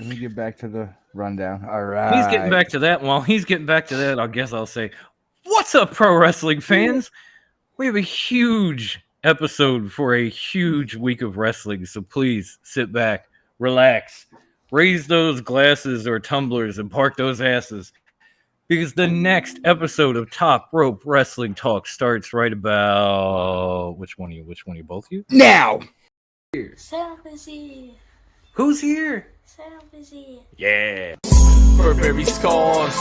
Let me get back to the rundown. All He's getting right. back to that. While he's getting back to that, I guess I'll say, what's up, pro wrestling fans? We have a huge episode for a huge week of wrestling, so please sit back, relax, raise those glasses or tumblers, and park those asses. Because the next episode of Top Rope Wrestling Talk starts right about which one of you? Which one of you? Both of you? Now. Selfie. Who's here? Selfie. Yeah. Burberry scars,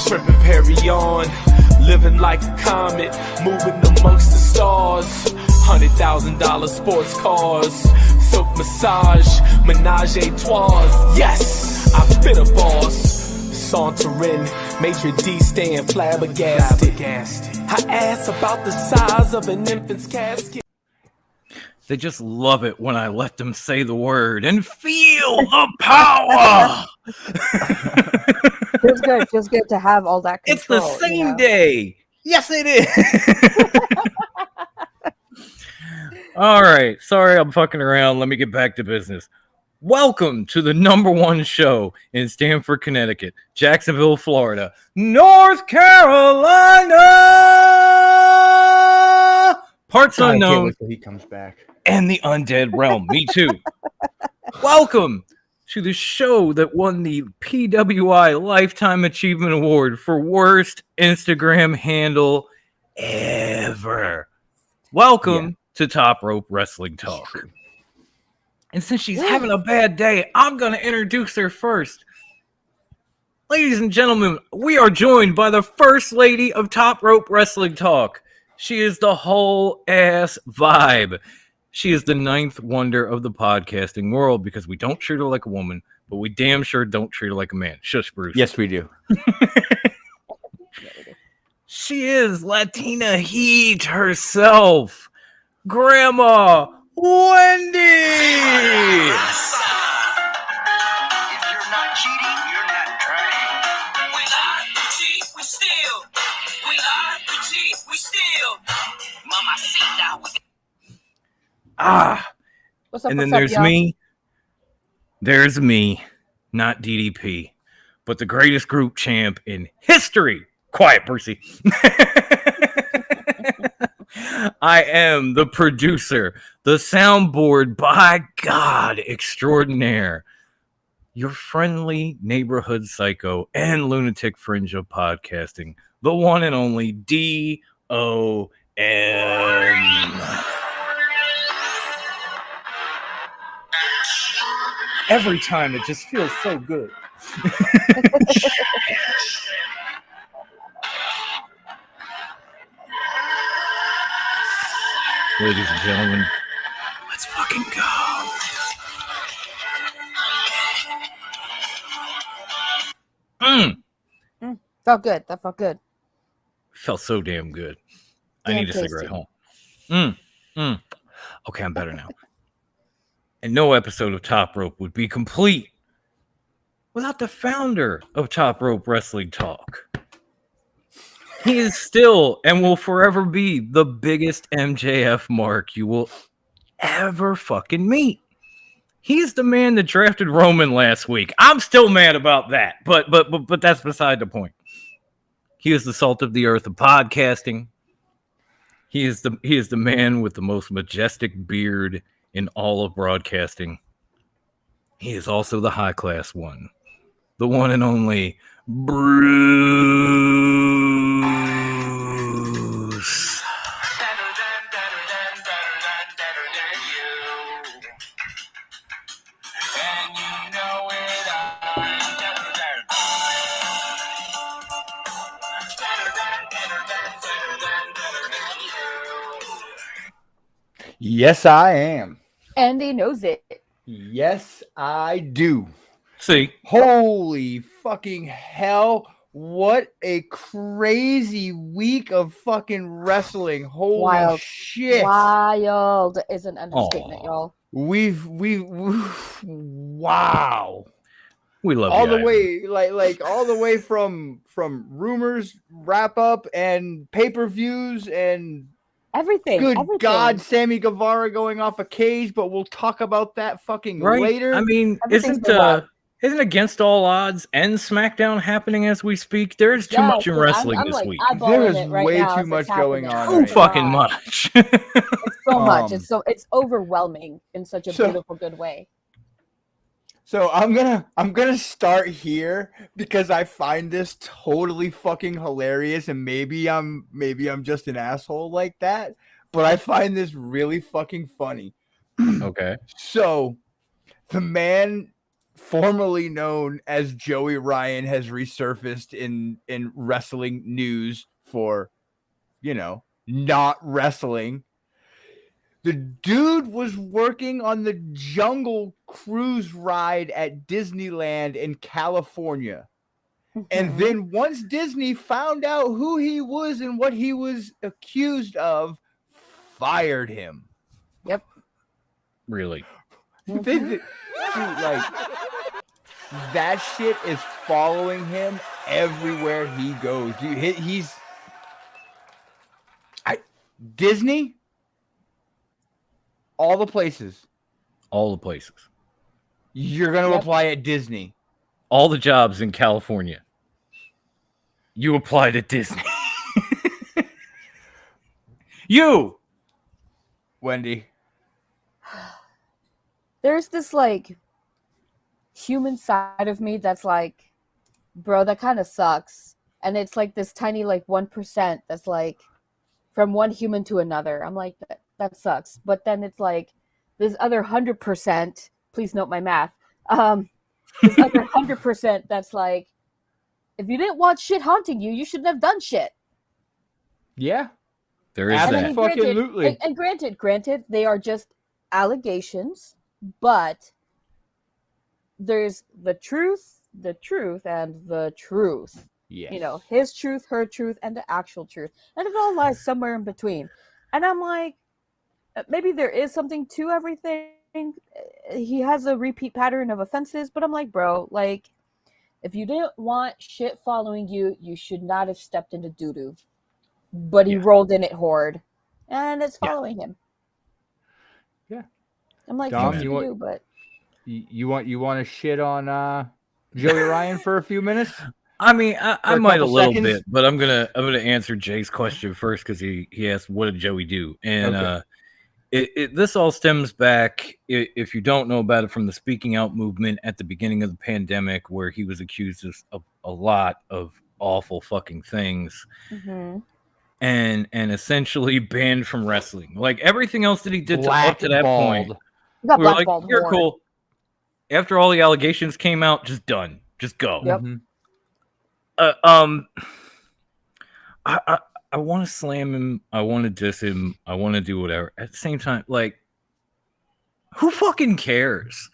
shrimp and Perry on, living like a comet, moving amongst the stars. $100,000 sports cars, silk massage, menage a trois. Yes, I've been a boss. Sauntering, maitre d' staying flabbergasted. Her ass about the size of an infant's casket. They just love it when I let them say the word and feel the power. Feels good to have all that It's control. the same day. Yes, it is. All right. Sorry, I'm fucking around. Let me get back to business. Welcome to the #1 show in Stamford, Connecticut, Jacksonville, Florida, North Carolina, parts God, I can't unknown, wait till he comes back. and the undead realm. Me too. Welcome to the show that won the PWI Lifetime Achievement Award for worst Instagram handle ever. Welcome to Top Rope Wrestling Talk. And since she's having a bad day, I'm going to introduce her first. Ladies and gentlemen, we are joined by the first lady of Top Rope Wrestling Talk. She is the whole ass vibe. She is the 9th wonder of the podcasting world because we don't treat her like a woman, but we damn sure don't treat her like a man. Shush, Bruce. Yes, we do. She is Latina Heat herself, Grandma Wendy. If you're not cheating, you're not trying. We lie, we cheat, we steal. We lie, we cheat, we steal. Mama, see now. What's up, And then what's up, there's y'all? me. There's me, not DDP, but the greatest group champ in history. Quiet, Percy. I am the producer, the soundboard, by God, extraordinaire, your friendly neighborhood psycho and lunatic fringe of podcasting, the one and only DOM. Every time it just feels so good. Ladies and gentlemen, let's fucking go. Felt good. That felt good. Felt so damn good. I Damn need a tasty. cigarette home. Okay, I'm better now. And no episode of Top Rope would be complete without the founder of Top Rope Wrestling Talk. He is still and will forever be the biggest MJF mark you will ever fucking meet. He's the man that drafted Roman last week. I'm still mad about that, but that's beside the point. He is the salt of the earth of podcasting. He is the man with the most majestic beard in all of broadcasting. He is also the high class one. The one and only Bruce. And you know it, Yes, I am. And he knows it. Yes, I do. See, Holy fucking hell. What a crazy week of fucking wrestling. Holy Wild. shit. Wild is an understatement, Aw. y'all. We've wow. we love All you, the Ivan. way like all the way from rumors wrap up and pay-per-views and Everything. good everything. God, Sammy Guevara going off a cage, but we'll talk about that fucking Right? later. I mean, Everything's isn't been wild. Isn't Against All Odds and SmackDown happening as we speak? There's too much in dude, wrestling I'm this like week. There eyeballing is it right way now too as much it's going happening. on Too right now. fucking God. much. It's so much. Um, It's overwhelming in such a so- beautiful good way. So I'm gonna start here because I find this totally fucking hilarious, and maybe I'm just an asshole like that, but I find this really fucking funny. Okay. So the man formerly known as Joey Ryan has resurfaced in wrestling news for, not wrestling. The dude was working on the Jungle Cruise ride at Disneyland in California. And Mhm. then once Disney found out who he was and what he was accused of, fired him. Yep. Really? Mhm. Dude, like, that shit is following him everywhere he goes. Dude, he's Disney, all the places. All the places. You're going to Yep. apply at Disney. All the jobs in California. You apply to Disney. You! Wendy. There's this like human side of me that's like, bro, that kind of sucks. And it's like this tiny like 1% that's like from one human to another. I'm like, that sucks. But then it's like this other 100%, please note my math. This other 100% that's like, if you didn't want shit haunting you, you shouldn't have done shit. Yeah. There is And I that. mean, Fucking-lutely. and granted, they are just allegations, but there's the truth, and the truth. Yes. You know, his truth, her truth, and the actual truth. And it all lies somewhere in between. And I'm like, maybe there is something to everything. He has a repeat pattern of offenses, but I'm like, bro, like, if you didn't want shit following you, you should not have stepped into doo-doo. But he rolled in it hard, and it's following him. Yeah. I'm like, Dom, fuck you you, want- but You want to shit on Joey Ryan for a few minutes? I mean, I For a might a couple little seconds? bit, but I'm gonna answer Jay's question first because he asked what did Joey do, and Okay. this all stems back, if you don't know about it, from the speaking out movement at the beginning of the pandemic, where he was accused of a lot of awful fucking things, and essentially banned from wrestling. Like everything else that he did up to that point, he got we were like, blackballed you're hard. cool. After all the allegations came out, just done, just go. Yep. Mhm. I want to slam him. I want to diss him. I want to do whatever. At the same time, like, who fucking cares?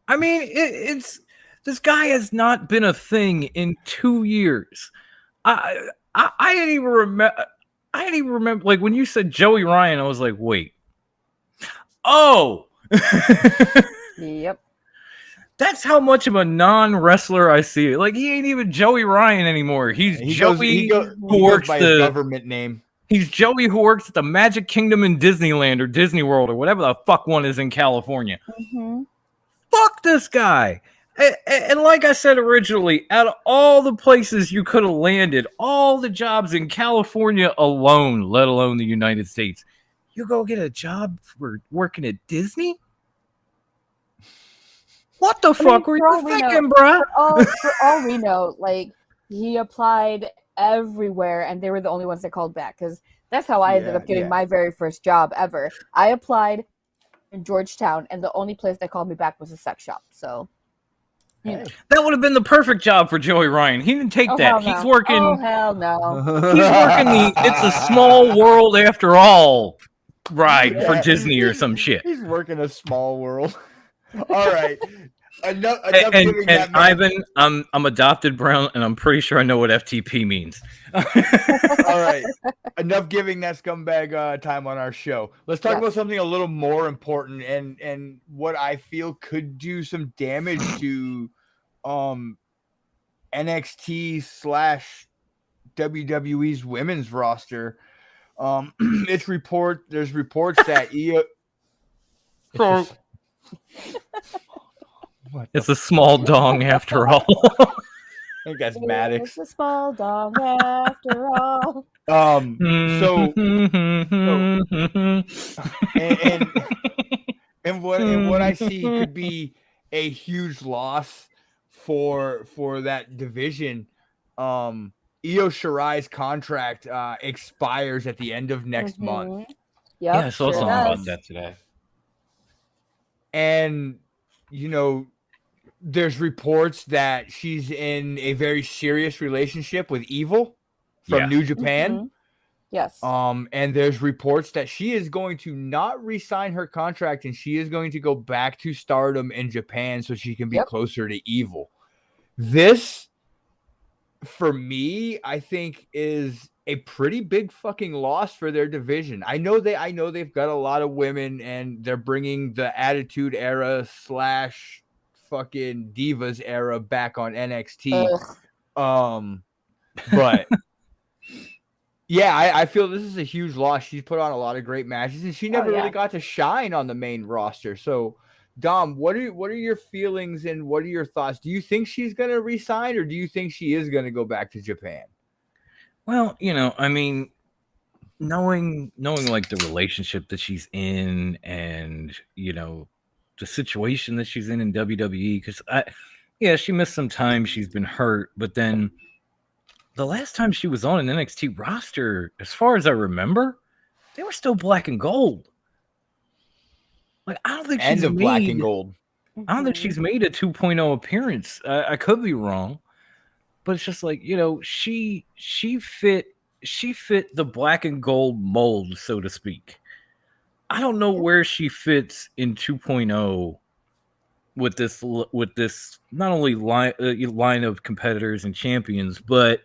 I mean, it's this guy has not been a thing in 2 years. I didn't even remember. I didn't even remember. Like when you said Joey Ryan, I was like, wait. Oh. Yep. That's how much of a non-wrestler I see. Like he ain't even Joey Ryan anymore. He's Joey who works by the his government name. He's Joey who works at the Magic Kingdom in Disneyland or Disney World or whatever the fuck one is in California. Fuck this guy. And like I said originally, out of all the places you could have landed, all the jobs in California alone, let alone the United States, you go get a job for working at Disney? What the fuck were you thinking, bruh? For all we know, like, he applied everywhere, and they were the only ones that called back, because that's how I ended up getting my very first job ever. I applied in Georgetown, and the only place that called me back was a sex shop, so... You know. That would have been the perfect job for Joey Ryan. He didn't take that. Hell He's no. working... Oh, hell no. He's working the It's a Small World After All ride for Disney or some shit. He's working a small world. All right. Enough And giving that man. Ivan, I'm adopted brown, and I'm pretty sure I know what FTP means. All right. Enough giving that scumbag time on our show. Let's talk about something a little more important and what I feel could do some damage to NXT / WWE's women's roster. There's reports that What the It's a small dong after all. I think that's It's Maddox. a small dog after all. So and what I see could be a huge loss for that division. Io Shirai's contract expires at the end of next month. Mhm. Yeah, I Yep, saw sure something about does. that today. And you know, there's reports that she's in a very serious relationship with Evil from Yeah. New Japan. Mhm. Yes. And there's reports that she is going to not re-sign her contract and she is going to go back to Stardom in Japan so she can be Yep. closer to Evil. This, for me, I think is a pretty big fucking loss for their division. I know they've got a lot of women and they're bringing the Attitude Era / fucking Divas era back on NXT. Ugh. But yeah, I feel this is a huge loss. She's put on a lot of great matches, and she never really yeah. got to shine on the main roster. So, Dom, what are your feelings and what are your thoughts? Do you think she's gonna resign, or do you think she is gonna go back to Japan? Well, I mean, knowing like the relationship that she's in, and the situation that she's in WWE, because she missed some time. She's been hurt, but then the last time she was on an NXT roster, as far as I remember, they were still black and gold. Like, I don't think End she's of Black and made. Gold. I don't think Mhm. she's made a 2.0 appearance. I could be wrong, but it's just like, she fit the black and gold mold, so to speak. I don't know where she fits in 2.0 with this not only line of competitors and champions, but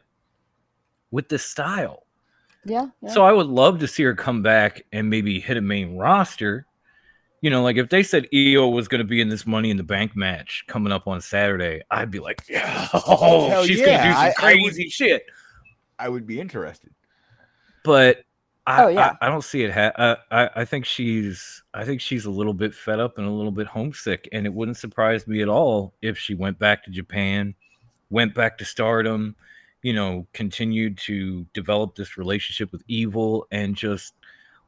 with this style. Yeah. So I would love to see her come back and maybe hit a main roster. Like if they said Io was going to be in this Money in the Bank match coming up on Saturday, I'd be like, Hell she's going to do yeah, some crazy shit. I would be interested. But yeah. I don't see it. I think she's a little bit fed up and a little bit homesick, and it wouldn't surprise me at all if she went back to Japan, went back to Stardom, continued to develop this relationship with Evil, and just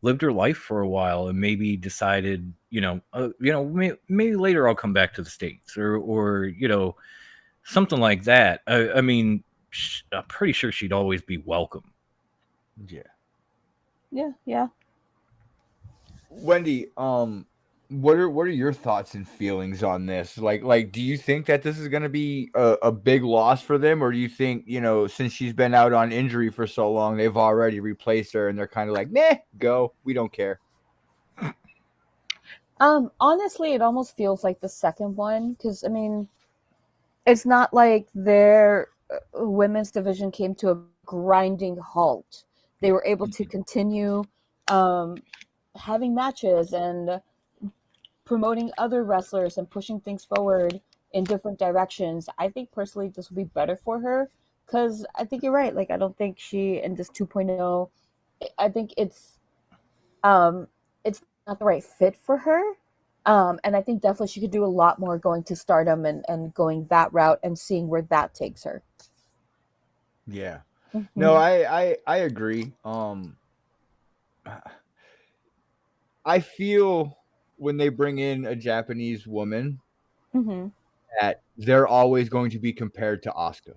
lived her life for a while, and maybe decided, maybe later I'll come back to the States, or something like that. I mean, I'm pretty sure she'd always be welcome. Yeah. Wendy, what are your thoughts and feelings on this? Like, do you think that this is going to be a big loss for them, or do you think, since she's been out on injury for so long, they've already replaced her and they're kind of like, meh, go, we don't care? Honestly, it almost feels like the second one, because I mean, it's not like their women's division came to a grinding halt. They were able to continue having matches and promoting other wrestlers and pushing things forward in different directions. I think personally this will be better for her, because I think you're right. Like, I don't think she in this 2.0, I think it's not the right fit for her. And I think definitely she could do a lot more going to Stardom and going that route and seeing where that takes her. Yeah. Mhm. No, I agree. I feel when they bring in a Japanese woman Mhm. that they're always going to be compared to Asuka.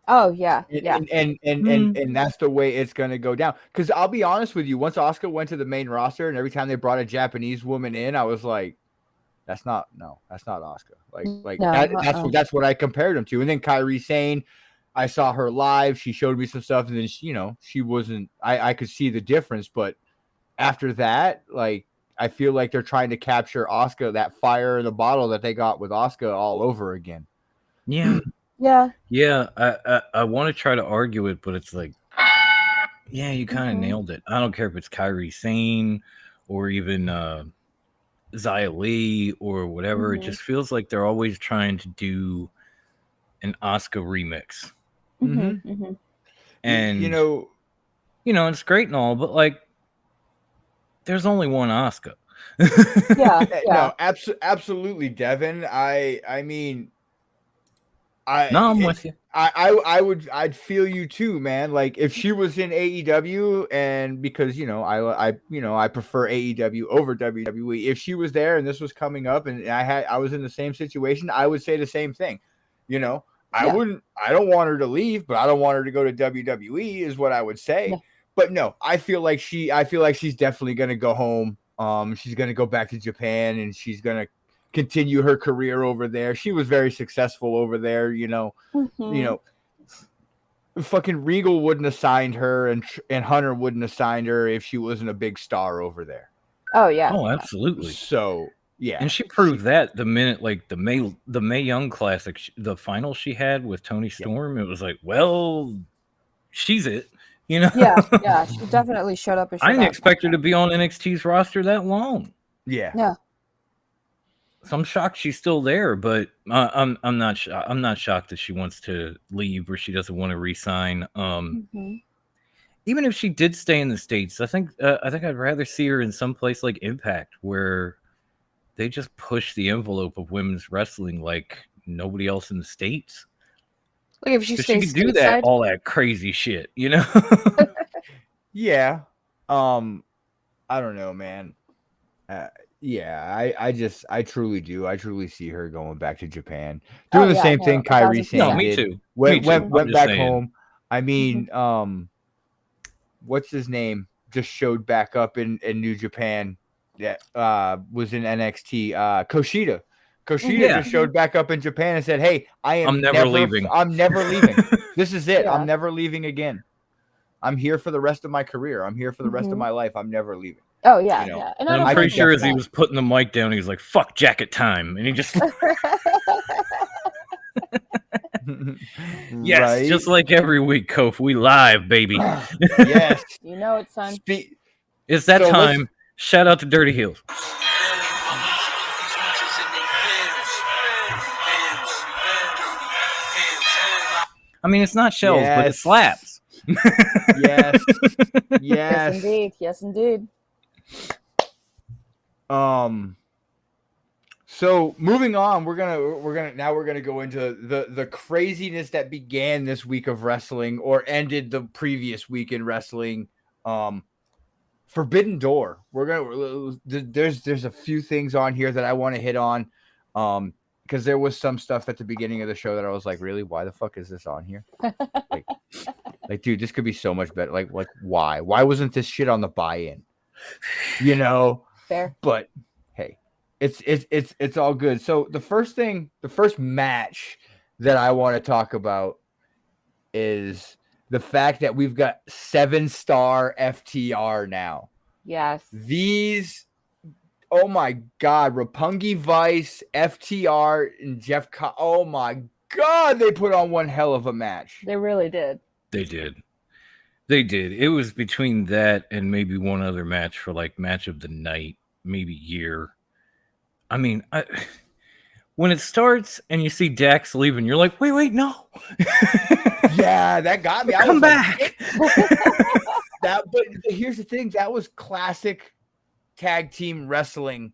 Oh yeah, yeah. And that's the way it's going to go down. Because I'll be honest with you, once Asuka went to the main roster and every time they brought a Japanese woman in, I was like, that's not Asuka. Like No, that's what I compared him to. And then Kairi Sane, I saw her live. She showed me some stuff, and then she wasn't. I could see the difference, but after that, like, I feel like they're trying to capture Asuka, that fire in the bottle that they got with Asuka, all over again. Yeah. yeah. I want to try to argue it, but it's like, yeah, you kind of nailed it. I don't care if it's Kairi Sane or even Xia Li or whatever. It just feels like they're always trying to do an Asuka remix. And it's great and all, but like, there's only one Asuka. Yeah, yeah. No, absolutely, Devin. I mean, No, I'm with you. I'd feel you too, man. Like if she was in AEW, and because I prefer AEW over WWE. If she was there and this was coming up, and I was in the same situation, I would say the same thing. You know, I Yeah. don't want her to leave, but I don't want her to go to WWE is what I would say. Yeah. But no, I feel like she's definitely gonna go home. She's gonna go back to Japan, and she's gonna continue her career over there. She was very successful over there, Mhm. Fucking Regal wouldn't have signed her, and Hunter wouldn't have signed her if she wasn't a big star over there. Oh yeah. Oh, absolutely. So yeah, And she proved that the minute, like the Mae Young Classic, the final she had with Tony Storm, it was like, well, she's it. You know? Yeah. She definitely showed up. And I didn't expect her to be on NXT's roster that long. Yeah. Yeah. So I'm shocked she's still there, but I'm not shocked that she wants to leave or she doesn't want to re-sign. Mhm. Even if she did stay in the States, I think I'd rather see her in some place like Impact, where they just push the envelope of women's wrestling like nobody else in the States. Like if she 'Cause she stays could do that, stateside. all that crazy shit, you know? Yeah. I don't know, man. Yeah, I truly do. I truly see her going back to Japan, doing Oh, the yeah, same no, thing Kyrie 1000%. Sane No, me did. too. Went Me too. I'm just back saying. home. I mean, what's his name? Just showed back up in New Japan. That was in NXT. Kushida. Kushida Yeah. just showed back up in Japan and said, "Hey, I'm never leaving. I'm never leaving. This is it. Yeah. I'm never leaving again. I'm here for the rest of my career. I'm here for the rest of Mhm. my life. I'm never leaving." Oh yeah, You know, yeah. And I I'm don't pretty blame sure her as for he that. was putting the mic down, he was like, "Fuck jacket time," and he just yes, Right? just like every week, Kof, we live, baby. Yes. You know it, son. It's that So let's- time. Shout out to Dirty Heels. I mean, it's not shells, but it Yes. slaps. Yes. Yes, Yes. indeed. Yes, indeed. So moving on, we're gonna go into the craziness that began this week of wrestling or ended the previous week in wrestling. Forbidden Door. There's a few things on here that I want to hit on. Because there was some stuff at the beginning of the show that I was like, really, why the fuck is this on here? like, dude, this could be so much better. Like, why? Why wasn't this shit on the buy-in? You know? Fair. But hey, it's all good. So the first match that I want to talk about is the fact that we've got 7-star FTR now. Yes. These, oh my God, Roppongi Vice, FTR, and Jeff. Oh my God, they put on one hell of a match. They really did. They did. It was between that and maybe one other match for like match of the night, maybe year. I mean, when it starts and you see Dax leaving, you're like, wait, no. Yeah, that got me. Come back. But here's the thing: that was classic tag team wrestling,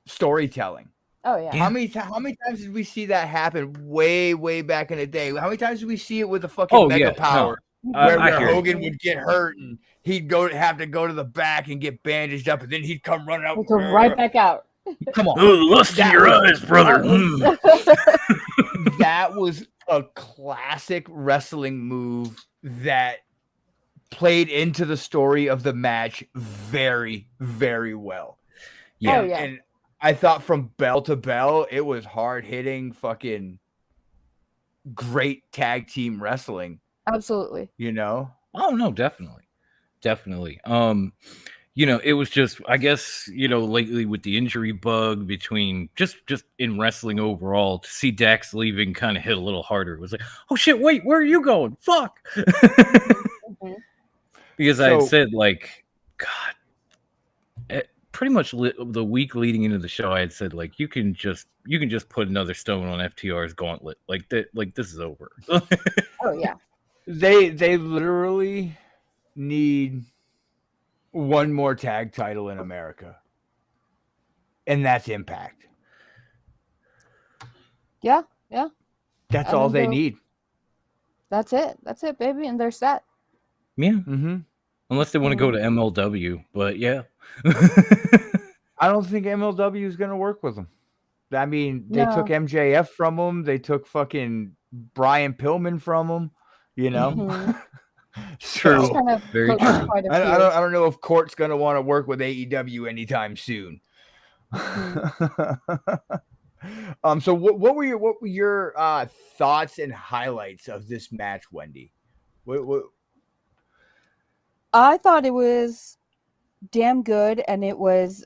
storytelling. Oh yeah. How many times did we see that happen way back in the day? How many times did we see it with the fucking Mega Power, where Hogan would get hurt and he'd have to go to the back and get bandaged up, and then he'd come running out. We'll go right back out. Come on, Oh, lust in your eyes, brother. That was a classic wrestling move that played into the story of the match very, very well. Yeah. Oh, yeah. And I thought from bell to bell, it was hard hitting, fucking great tag team wrestling. Absolutely. You know? Oh no, definitely. It was just, I guess, lately with the injury bug between just in wrestling overall, to see Dax leaving kind of hit a little harder. It was like, oh shit, wait, where are you going? Fuck. Because I had said, like, God, pretty much the week leading into the show, I had said, like, you can just put another stone on FTR's gauntlet. Like that, like this is over. Oh yeah. They literally need one more tag title in America, and that's Impact. Yeah. That's I all mean, they need. That's it, baby, and they're set. Yeah. Mm-hmm. Unless they want to go to MLW, but yeah. I don't think MLW is going to work with them. I mean, they took No. MJF from them. They took fucking Brian Pillman from them. You know, Mhm. True. It's kind of Very poached true. quite a I few. don't know if Court's going to want to work with AEW anytime soon. So what were your thoughts and highlights of this match, Wendy? What I thought it was damn good, and it was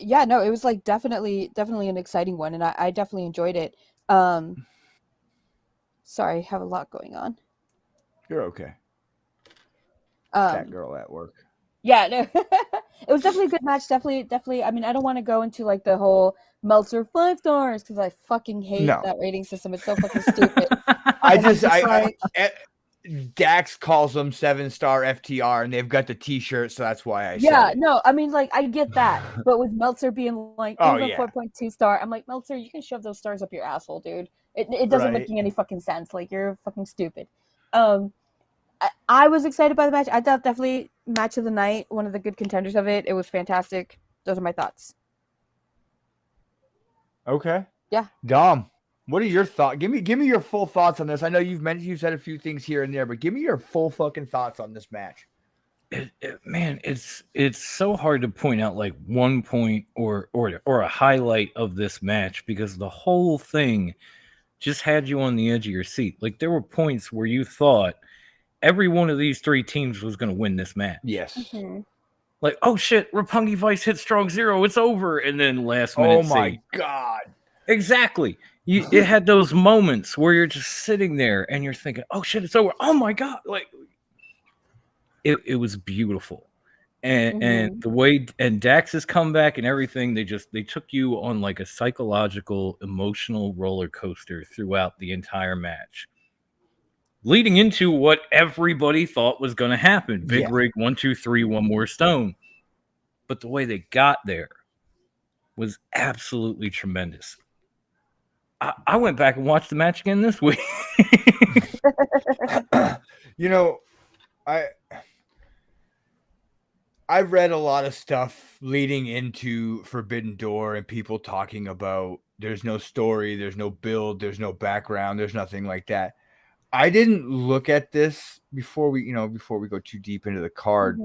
yeah, no, it was like definitely an exciting one, and I definitely enjoyed it. Sorry, I have a lot going on. You're okay. Fat Um girl at work. yeah, no. It was definitely a good match. Definitely. I mean, I don't want to go into like the whole Meltzer 5 stars because I fucking hate that rating system. It's so fucking stupid. Dax calls them 7-star FTR, and they've got the T-shirt, so that's why I Yeah, said it. no, I mean, like, I get that, but with Meltzer being like, it Oh, was a yeah. 4.2 star, I'm like, Meltzer, you can shove those stars up your asshole, dude. It doesn't Right. make any fucking sense. Like, you're fucking stupid. I was excited by the match. I thought definitely match of the night, one of the good contenders of it. It was fantastic. Those are my thoughts. Okay. Yeah. Dom, what are your thoughts? Give me your full thoughts on this. I know you've said a few things here and there, but give me your full fucking thoughts on this match. Man, it's so hard to point out like one point or a highlight of this match because the whole thing just had you on the edge of your seat. Like there were points where you thought every one of these three teams was going to win this match. Yes. Mm-hmm. Like, oh shit, Roppongi Vice hit Strong Zero, it's over, and then last minute. Oh my god! Exactly. It had those moments where you're just sitting there and you're thinking, oh shit, it's over. Oh my god! Like, it was beautiful. And the way and Dax's comeback and everything, they took you on like a psychological, emotional roller coaster throughout the entire match, leading into what everybody thought was going to happen. Big Rig 1, 2, 3, one more stone. But the way they got there was absolutely tremendous. I went back and watched the match again this week. You know, I've read a lot of stuff leading into Forbidden Door and people talking about there's no story, there's no build, there's no background, there's nothing like that. I didn't look at this before we go too deep into the card.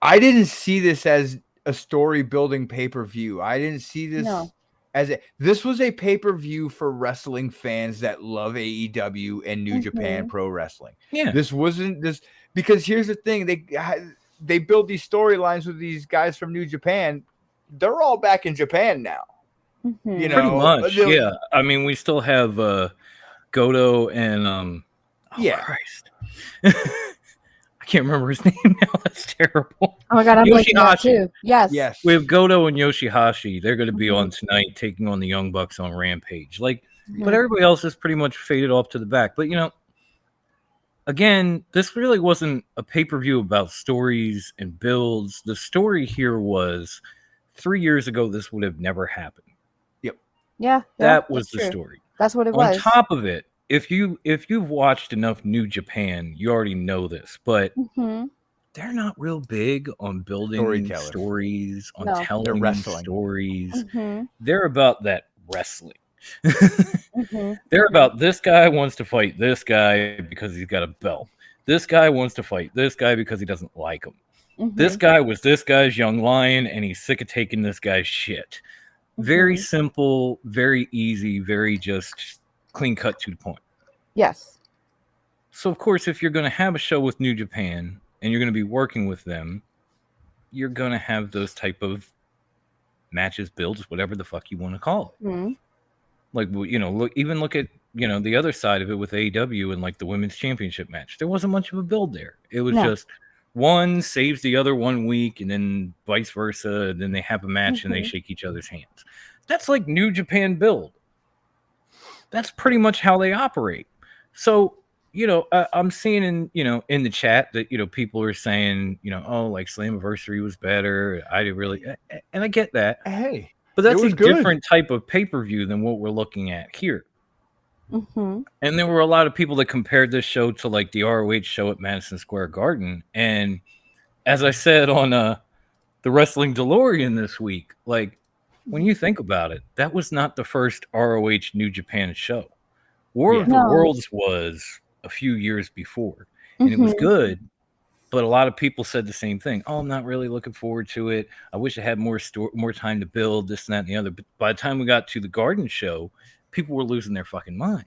I didn't see this as a story building pay-per-view. I didn't see this this was a pay-per-view for wrestling fans that love AEW and New Japan Pro Wrestling. Yeah. This wasn't this because here's the thing, they build these storylines with these guys from New Japan. They're all back in Japan now. You know, pretty much. Yeah. I mean, we still have Goto and Christ. I can't remember his name now. That's terrible. Oh my god, I'm blanking out too. Yes. We have Goto and Yoshihashi. They're going to be on tonight, taking on the Young Bucks on Rampage. Like, but everybody else is pretty much faded off to the back. But you know, again, this really wasn't a pay-per-view about stories and builds. The story here was 3 years ago, this would have never happened. Yep. Yeah. That was the story. That's what it was. On top of it, if you've watched enough New Japan, you already know this, but they're not real big on building stories, on telling stories. They're about that wrestling. They're about this guy wants to fight this guy because he's got a belt. This guy wants to fight this guy because he doesn't like him. This guy was this guy's young lion and he's sick of taking this guy's shit. Very simple, very easy, very just clean cut to the point. Yes. So of course, if you're going to have a show with New Japan and you're going to be working with them, you're going to have those type of matches, builds, whatever the fuck you want to call it. Like, you know, look at, you know, the other side of it with AEW and like the women's championship match. There wasn't much of a build there. It was just one saves the other 1 week and then vice versa. And then they have a match and they shake each other's hands. That's like New Japan build. That's pretty much how they operate. So I'm seeing in the chat that people are saying oh, like Slammiversary was better. I did really, and I get that, Hey, but it that's a was good. different type of pay-per-view than what we're looking at here. Mm-hmm. And there were a lot of people that compared this show to like the ROH show at Madison Square Garden. And as I said on the Wrestling DeLorean this week, like when you think about it, that was not the first ROH New Japan show. War of the No. Worlds was a few years before, and it was Mm-hmm. good. But a lot of people said the same thing. Oh, I'm not really looking forward to it. I wish I had more time to build this and that and the other. But by the time we got to the Garden show, people were losing their fucking minds.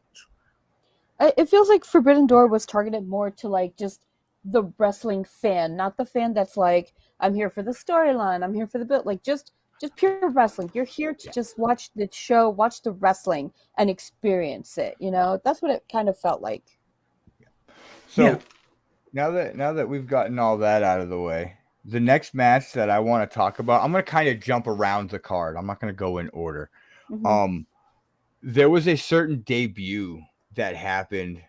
It feels like Forbidden Door was targeted more to like just the wrestling fan, not the fan that's like, I'm here for the storyline, I'm here for the build, like just pure wrestling. You're here to just watch the show, watch the wrestling, and experience it. That's what it kind of felt like. So now that we've gotten all that out of the way, the next match that I want to talk about, I'm going to kind of jump around the card. I'm not going to go in order. Mm-hmm. There was a certain debut that happened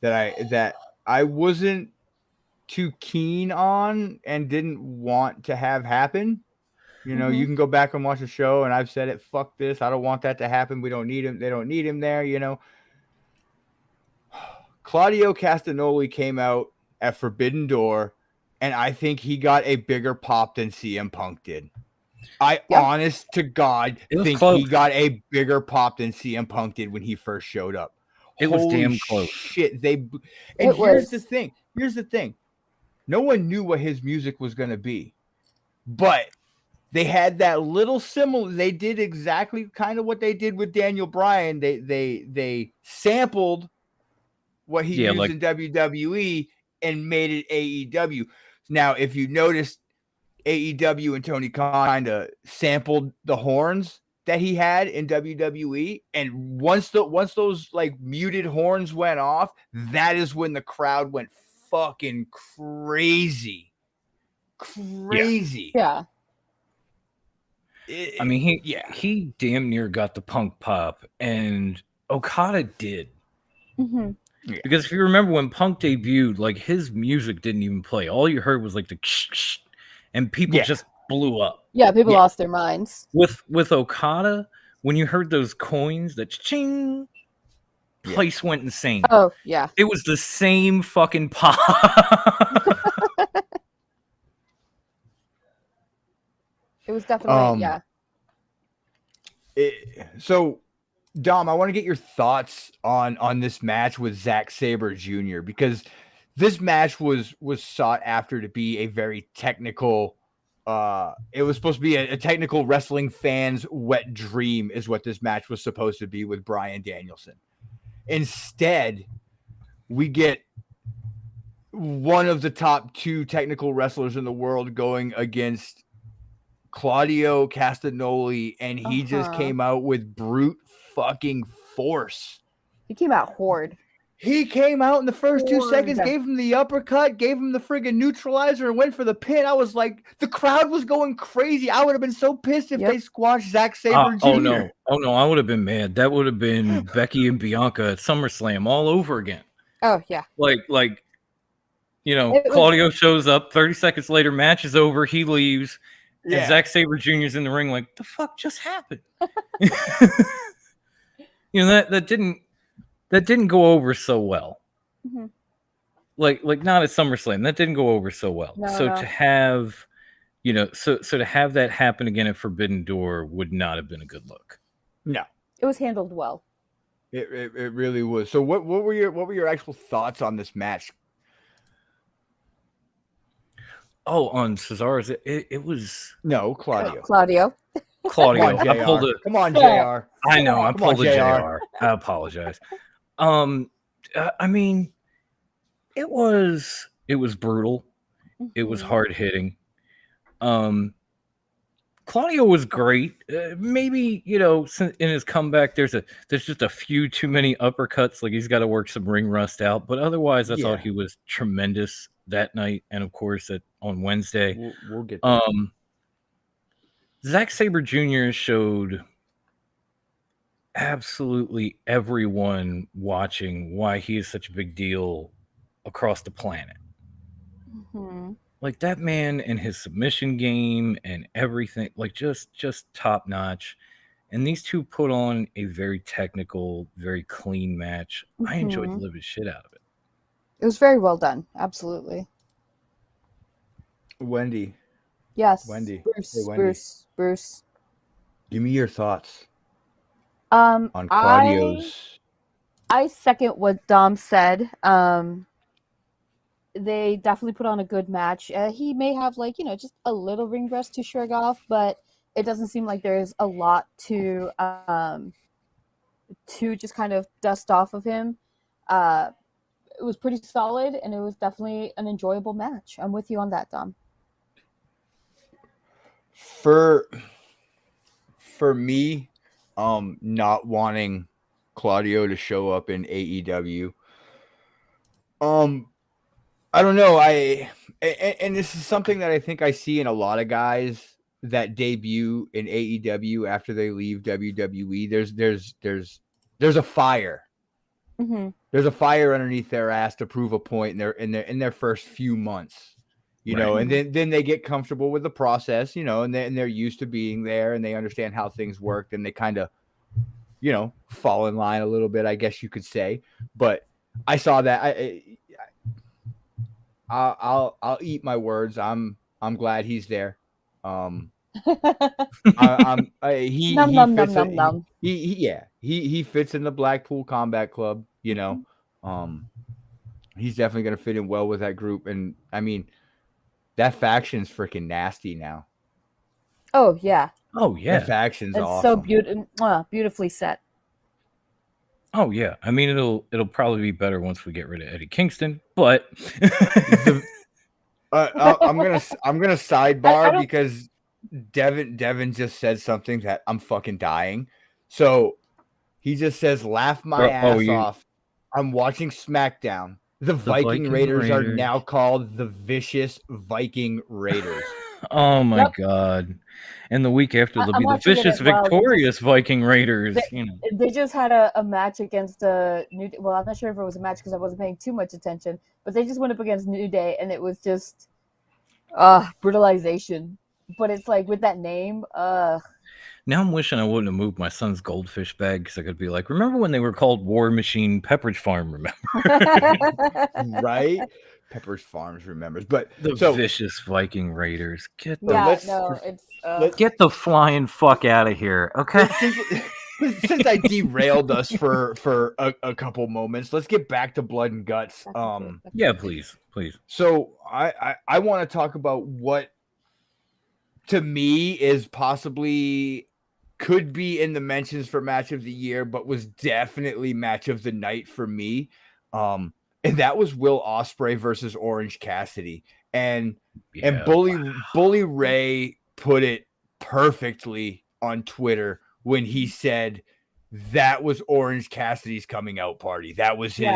that I wasn't too keen on and didn't want to have happen. You can go back and watch the show, and I've said it. Fuck this! I don't want that to happen. We don't need him. They don't need him there. Claudio Castagnoli came out at Forbidden Door, and I think he got a bigger pop than CM Punk did. Honest to God, think close. he got a bigger pop than CM Punk did when he first showed up. It was damn close. Shit, here's the thing. No one knew what his music was going to be, but they had that little similar. They did exactly kind of what they did with Daniel Bryan. They sampled what he used in WWE and made it AEW. Now, if you noticed, AEW and Tony Khan kind of sampled the horns that he had in WWE, and once those like muted horns went off, that is when the crowd went fucking crazy. Yeah. I mean, he damn near got the Punk pop, and Okada did. Mm-hmm. Yeah. Because if you remember when Punk debuted, like his music didn't even play. All you heard was like the ksh, and people just blew up. Yeah, people lost their minds. With Okada, when you heard those coins, that ching, place went insane. Oh, yeah. It was the same fucking pop. It was definitely, So, Dom, I want to get your thoughts on this match with Zack Sabre Jr. because this match was sought after to be a very technical. It was supposed to be a technical wrestling fan's wet dream, is what this match was supposed to be with Bryan Danielson. Instead, we get one of the top 2 technical wrestlers in the world going against Claudio Castagnoli, and he just came out with brute fucking force. He came out hard. He came out in the first 2 seconds, gave him the uppercut, gave him the friggin' neutralizer, and went for the pin. I was like, the crowd was going crazy. I would have been so pissed if they squashed Zack Sabre Jr. Oh no, I would have been mad. That would have been Becky and Bianca at SummerSlam all over again. Oh yeah. Like Claudio shows up, 30 seconds later, match is over, he leaves, and Zack Sabre Jr.'s in the ring like, the fuck just happened? That didn't go over so well. Mm-hmm. Like not at SummerSlam. That didn't go over so well. To have, to have that happen again at Forbidden Door would not have been a good look. No, it was handled well. It really was. So what were your actual thoughts on this match? Oh, on Cesaro's, it was Claudio. Claudio. Come on, JR. I know. I pulled a JR. I apologize. I mean, it was brutal. Mm-hmm. It was hard hitting. Claudio was great. Maybe in his comeback, there's just a few too many uppercuts. Like he's got to work some ring rust out. But otherwise, I thought he was tremendous that night, and of course on Wednesday. We'll get there. Zack Sabre Jr. showed absolutely everyone watching why he is such a big deal across the planet. Mhm. Like that man and his submission game and everything, like just top notch. And these two put on a very technical, very clean match. I enjoyed the Mhm. living shit out of it. It was very well done. Absolutely. Wendy, Yes. Wendy, Bruce. hey Wendy, Bruce. give me your thoughts on Claudio's. I second what Dom said. They definitely put on a good match. He may have just a little ring rust to shrug off, but it doesn't seem like there's a lot to just kind of dust off of him. It was pretty solid, and it was definitely an enjoyable match. I'm with you on that, Dom. For me, not wanting Claudio to show up in AEW, I don't know. And this is something that I think I see in a lot of guys that debut in AEW after they leave WWE. There's a fire. Mm-hmm. There's a fire underneath their ass to prove a point in their first few months, Right. and then they get comfortable with the process, and they're used to being there and they understand how things work, and they kind of, fall in line a little bit, I guess you could say. But I saw that. I'll eat my words. I'm glad he's there. He Num, he num, fits num, num, num. he fits in the Blackpool Combat Club. He's definitely gonna fit in well with that group, and I mean that faction's freaking nasty now. Oh yeah. Oh yeah. That faction's It's awesome. so beautifully set. Oh yeah. I mean, it'll probably be better once we get rid of Eddie Kingston, but I'm gonna sidebar don't- because Devin just said something that I'm fucking dying. So he just says, "Laugh my ass off." I'm watching SmackDown. The Viking Raiders are now called the Vicious Viking Raiders. Oh my Yep. God. And the week after, they'll I'm be the watching it Vicious as well. Victorious Viking Raiders. They just had a match against New Day. Well, I'm not sure if it was a match because I wasn't paying too much attention, but they just went up against New Day, and it was just brutalization. But it's like with that name, Now I'm wishing I wouldn't have moved my son's goldfish bag because I could be like, remember when they were called War Machine Pepperidge Farm? Remember? Right? Pepperidge Farms remembers, but The Vicious Viking Raiders. Get the flying fuck out of here, okay? Since I derailed us for a couple moments, let's get back to Blood and Guts. Yeah, please. So I want to talk about what to me is possibly could be in the mentions for match of the year, but was definitely match of the night for me. And that was Will Ospreay versus Orange Cassidy. And Bully Ray put it perfectly on Twitter when he said that was Orange Cassidy's coming out party. That was his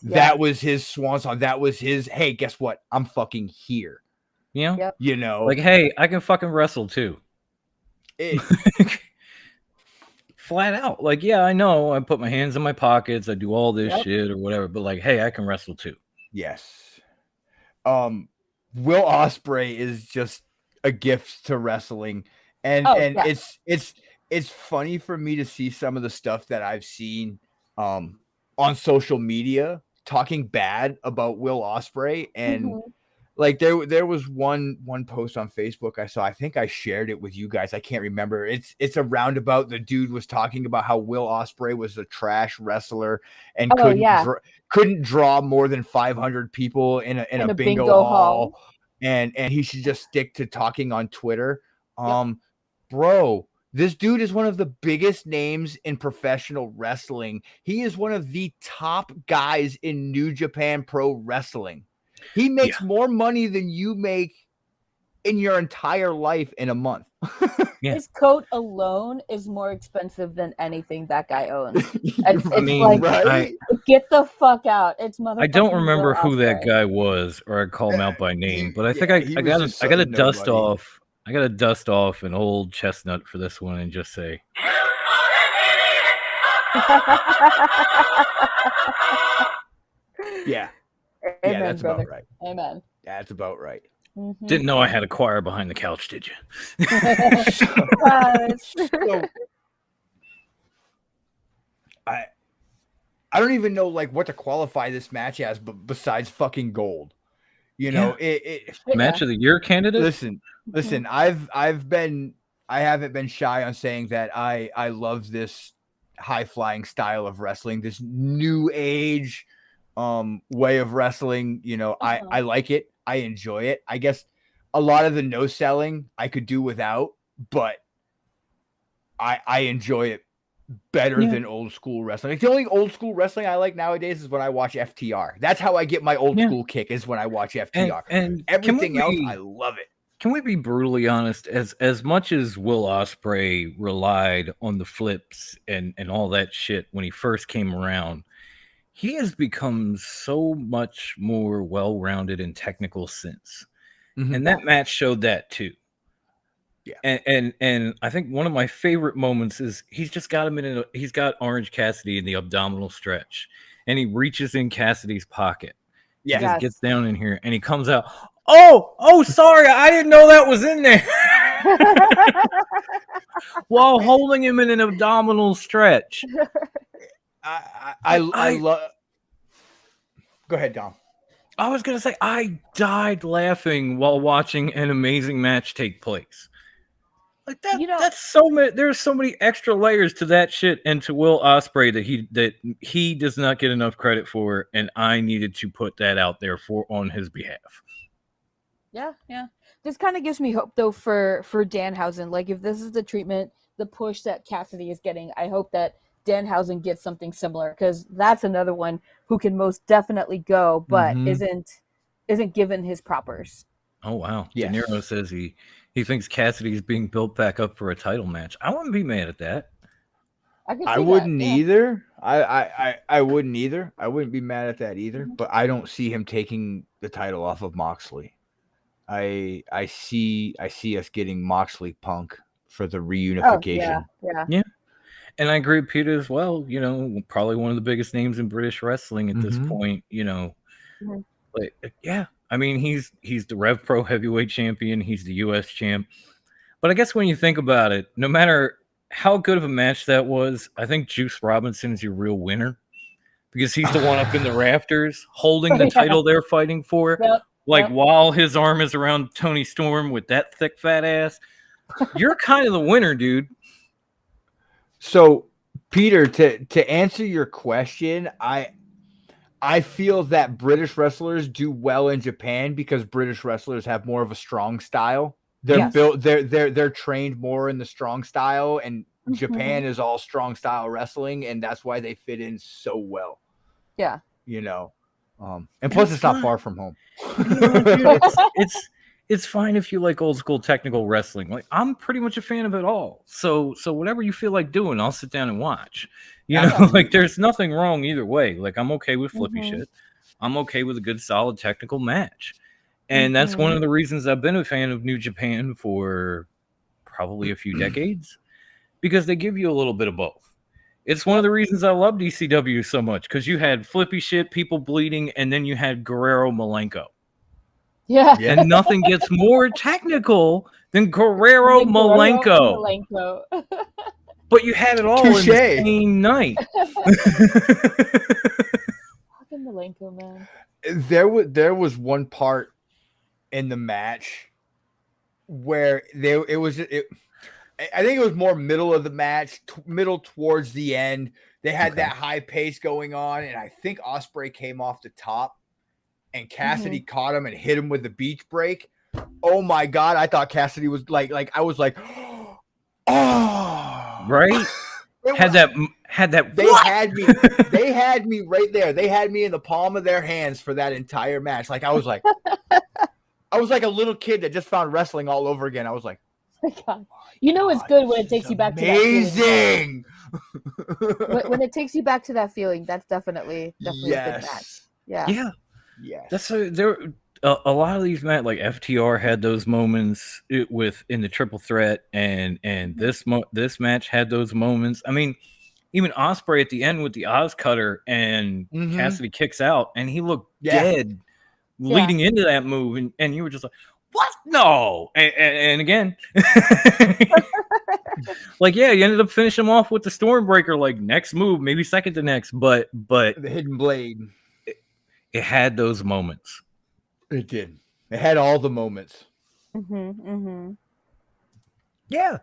was his swan song. That was his, hey, guess what? I'm fucking here. Yeah. Yep. Like, hey, I can fucking wrestle too. Flat out. Like, yeah, I know I put my hands in my pockets, I do all this shit or whatever, but like, hey, I can wrestle too. Yes. Will Ospreay is just a gift to wrestling. And it's funny for me to see some of the stuff that I've seen on social media talking bad about Will Ospreay. And like there was one post on Facebook I saw. I think I shared it with you guys. I can't remember. It's a roundabout. The dude was talking about how Will Ospreay was a trash wrestler and couldn't draw more than 500 people in a bingo hall. And he should just stick to talking on Twitter. Bro, this dude is one of the biggest names in professional wrestling. He is one of the top guys in New Japan Pro Wrestling. He makes more money than you make in your entire life in a month. His coat alone is more expensive than anything that guy owns. Get the fuck out. It's motherfucking I don't remember Will who Ospreay. that guy was, or I'd call him out by name, but I think I gotta dust off. I gotta dust off an old chestnut for this one and just say, Yeah, Amen, that's brother. about right. Amen. That's about right. Mhm. Didn't know I had a choir behind the couch, did you? Yes. So I don't even know like what to qualify this match as, but besides fucking gold, you know. Match of the year candidate. Listen. I haven't been shy on saying that I love this high flying style of wrestling, this new age way of wrestling. You know, I like it. I enjoy it. I guess a lot of the no selling I could do without, but I enjoy it better than old school wrestling. Like, the only old school wrestling I like nowadays is when I watch FTR. That's how I get my old school kick, is when I watch FTR. And everything else, I love it. Can we be brutally honest? As much as Will Ospreay relied on the flips and all that shit when he first came around, he has become so much more well-rounded in technical sense. Mhm. And that match showed that too. Yeah. And I think one of my favorite moments is he's got Orange Cassidy in the abdominal stretch, and he reaches in Cassidy's pocket. Yeah. He just gets down in here and he comes out. Oh, sorry, I didn't know that was in there. While holding him in an abdominal stretch. I love. Go ahead, Dom. I was gonna say I died laughing while watching an amazing match take place. Like that, that's so many. There's so many extra layers to that shit, and to Will Ospreay that he does not get enough credit for, and I needed to put that out there on his behalf. Yeah. This kind of gives me hope though for Danhausen. Like, if this is the treatment, the push that Cassidy is getting, I hope that Danhausen gets something similar, because that's another one who can most definitely go, but isn't given his propers. Oh wow! Yes. De Niro says he thinks Cassidy is being built back up for a title match. I wouldn't be mad at that. I wouldn't either. I wouldn't either. I wouldn't be mad at that either. But I don't see him taking the title off of Moxley. I see us getting Moxley Punk for the reunification. Yeah. And I agree with Peter as well. You know, probably one of the biggest names in British wrestling at this point. You know, but yeah, I mean, he's the Rev Pro heavyweight champion. He's the U.S. champ. But I guess when you think about it, no matter how good of a match that was, I think Juice Robinson is your real winner, because he's the one up in the rafters holding the title they're fighting for. While his arm is around Tony Storm with that thick fat ass, you're kind of the winner, dude. So, Peter, to answer your question, I feel that British wrestlers do well in Japan because British wrestlers have more of a strong style. They're built. They're trained more in the strong style, and Japan is all strong style wrestling, and that's why they fit in so well. Yeah. You know, and plus it's not far from home. Dude, it's fine if you like old school technical wrestling. Like, I'm pretty much a fan of it all. So whatever you feel like doing, I'll sit down and watch. You know, like, there's nothing wrong either way. Like, I'm okay with flippy shit. I'm okay with a good, solid technical match. And that's one of the reasons I've been a fan of New Japan for probably a few decades, because they give you a little bit of both. It's one of the reasons I love DCW so much, because you had flippy shit, people bleeding, and then you had Guerrero Malenko. Yeah. And nothing gets more technical than Guerrero Malenko. But you had it all in the same night. Fucking Malenko, man. There was one part in the match where I think it was more middle of the match, middle towards the end. They had that high pace going on, and I think Ospreay came off the top, and Cassidy caught him and hit him with the beach break. Oh my God. I thought Cassidy was like I was like, oh, right. Had that. They had me right there. They had me in the palm of their hands for that entire match. Like, I was like a little kid that just found wrestling all over again. I was like, oh my God. You know, it's good when it takes you back to that feeling. When it takes you back to that feeling, that's definitely a good match. Yeah. That's a lot of these matches, like FTR had those moments in the triple threat, and this match had those moments. I mean, even Osprey at the end with the Oz cutter and Cassidy kicks out and he looked dead leading into that move. And you were just like, what? No. And again, like, yeah, you ended up finishing him off with the Stormbreaker, like next move, maybe second to next, but The hidden blade. It had those moments. It did. It had all the moments. Yeah.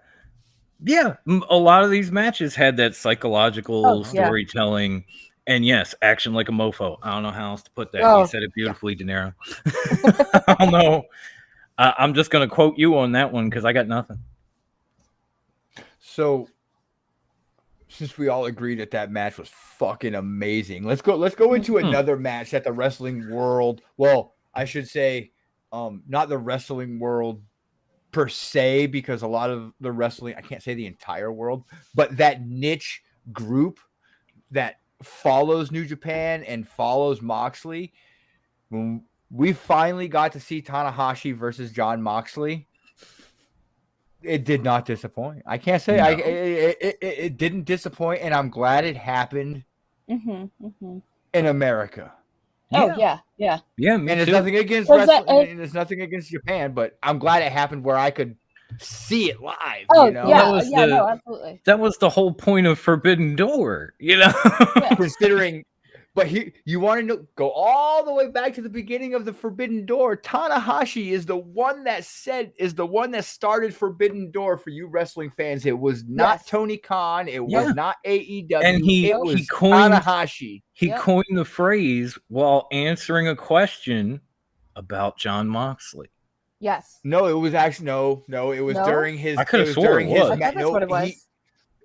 A lot of these matches had that psychological storytelling. And yes, action like a mofo. I don't know how else to put that. You said it beautifully, De Niro. I don't know. I'm just going to quote you on that one because I got nothing. So, since we all agreed that match was fucking amazing, let's go into another match that the wrestling world. Well, I should say, not the wrestling world per se, because a lot of the wrestling, I can't say the entire world, but that niche group that follows New Japan and follows Moxley. When we finally got to see Tanahashi versus Jon Moxley, it did not disappoint. I can't say it didn't disappoint, and I'm glad it happened in America. Yeah, and it's nothing against wrestling, and it's nothing against Japan, but I'm glad it happened where I could see it live. No, absolutely. That was the whole point of Forbidden Door, Considering, but you want to know, go all the way back to the beginning of the Forbidden Door. Tanahashi is the one that started Forbidden Door for you wrestling fans. It was not Tony Khan. It was not AEW. And it was Tanahashi. He coined the phrase while answering a question about Jon Moxley. Yes. No, it was actually no. It was during his. I could have sworn it was. I thought that's what it was.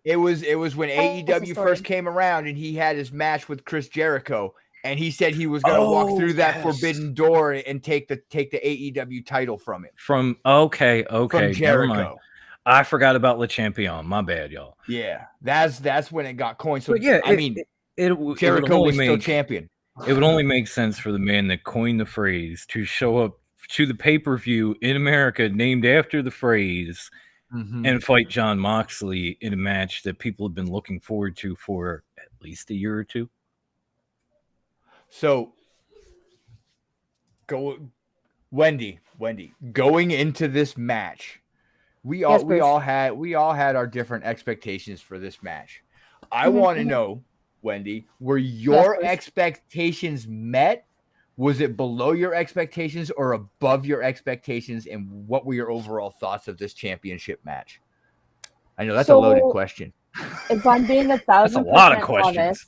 It was when AEW first came around and he had his match with Chris Jericho, and he said he was going to walk through that Forbidden Door and take the AEW title from him. From Jericho. I forgot about Le Champion. My bad, y'all. Yeah, that's when it got coined. So Jericho was still champion. It would only make sense for the man that coined the phrase to show up to the pay-per-view in America named after the phrase and fight Jon Moxley in a match that people have been looking forward to for at least a year or two. So Wendy, going into this match, we all had our different expectations for this match. I want to know, Wendy, were your expectations met? Was it below your expectations or above your expectations? And what were your overall thoughts of this championship match? I know that's a loaded question. If I'm being 1,000% that's a lot of questions.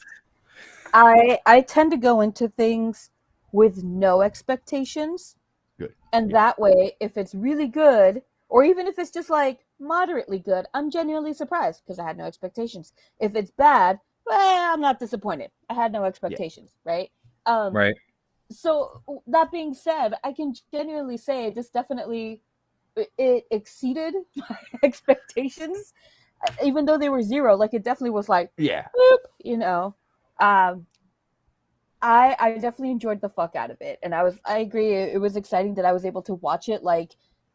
Honest, I tend to go into things with no expectations. Good. And that way, if it's really good, or even if it's just like moderately good, I'm genuinely surprised because I had no expectations. If it's bad, well, I'm not disappointed. I had no expectations, right? Right. So that being said, I can genuinely say this definitely it exceeded my expectations, even though they were 0. Like it definitely was like, boop, I definitely enjoyed the fuck out of it, and I agree. It was exciting that I was able to watch it like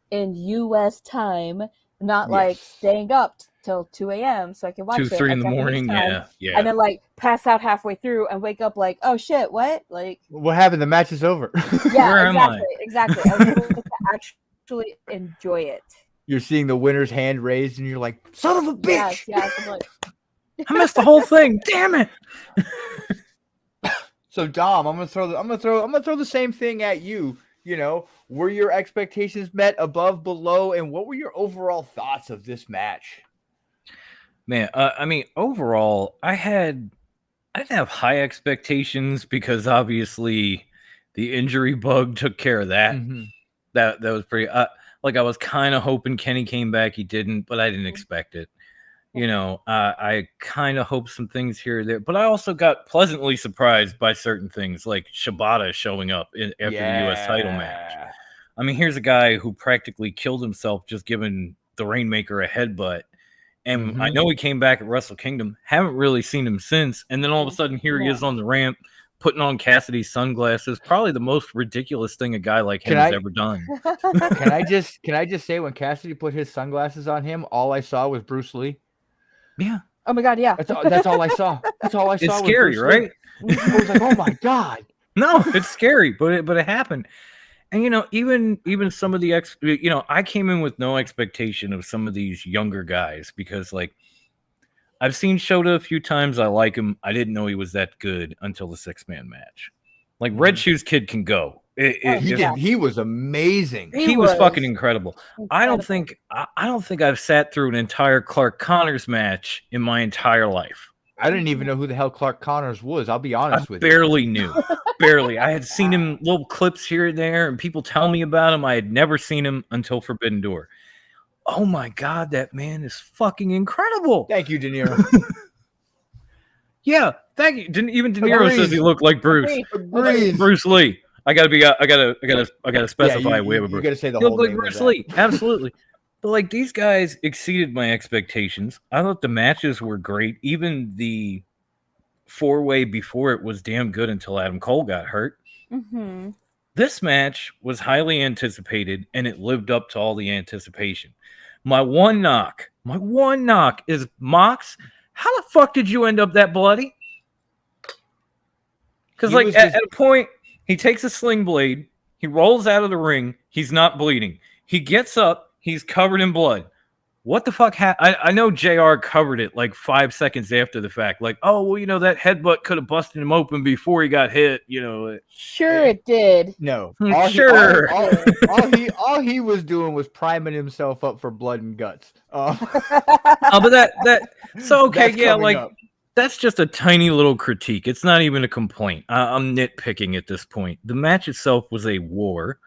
in U.S. time, not like staying up till 2 a.m. so I can watch 2-3 in the morning, yeah, and then like pass out halfway through and wake up like, oh shit, what? Like, what happened? The match is over. Yeah, Where am I? Exactly. I was able to actually enjoy it. You're seeing the winner's hand raised, and you're like, son of a bitch! Yes, I'm like, I missed the whole thing. Damn it! So Dom, I'm gonna throw the same thing at you. You know, were your expectations met, above, below, and what were your overall thoughts of this match? Man, I mean, overall, I didn't have high expectations because obviously the injury bug took care of that. That was pretty. Like I was kind of hoping Kenny came back. He didn't, but I didn't expect it. You know, I kind of hoped some things here or there, but I also got pleasantly surprised by certain things, like Shibata showing up after the U.S. title match. I mean, here's a guy who practically killed himself just giving the Rainmaker a headbutt. And I know he came back at Wrestle Kingdom. Haven't really seen him since. And then all of a sudden, here he is on the ramp, putting on Cassidy's sunglasses. Probably the most ridiculous thing a guy like him has ever done. Can I just say, when Cassidy put his sunglasses on him, all I saw was Bruce Lee. Yeah. Oh my god, yeah. That's all I saw. That's all I saw. It's was scary, Bruce Lee. right? I was like, oh my god. No, it's scary, but it happened. And even some of the I came in with no expectation of some of these younger guys because like I've seen Shota a few times. I like him. I didn't know he was that good until the 6-man match. Like Red Shoes Kid can go. He was amazing. He was fucking incredible. I don't think I've sat through an entire Clark Connors match in my entire life. I didn't even know who the hell Clark Connors was. I'll be honest with you. Barely knew. Barely. I had seen him little clips here and there, and people tell me about him. I had never seen him until Forbidden Door. Oh my god, that man is fucking incredible. Thank you, De Niro. Yeah, thank you. Even De Niro says he looked like Bruce. Agreed. Bruce Lee. I gotta specify we have a Bruce. You gotta say the He whole looked like name of Bruce that. Lee. Absolutely. But like these guys exceeded my expectations. I thought the matches were great. Even the 4-way before it was damn good until Adam Cole got hurt. Mm-hmm. This match was highly anticipated and it lived up to all the anticipation. My one knock is Mox. How the fuck did you end up that bloody? Because like at a point, he takes a sling blade, he rolls out of the ring, he's not bleeding. He gets up, he's covered in blood. What the fuck happened? I know JR covered it like 5 seconds after the fact. Like, oh, well, that headbutt could have busted him open before he got hit. Sure it did. No. Sure. All he was doing was priming himself up for blood and guts. Oh, but so okay, That's yeah, coming like up. that's just a tiny little critique. It's not even a complaint. I'm nitpicking at this point. The match itself was a war.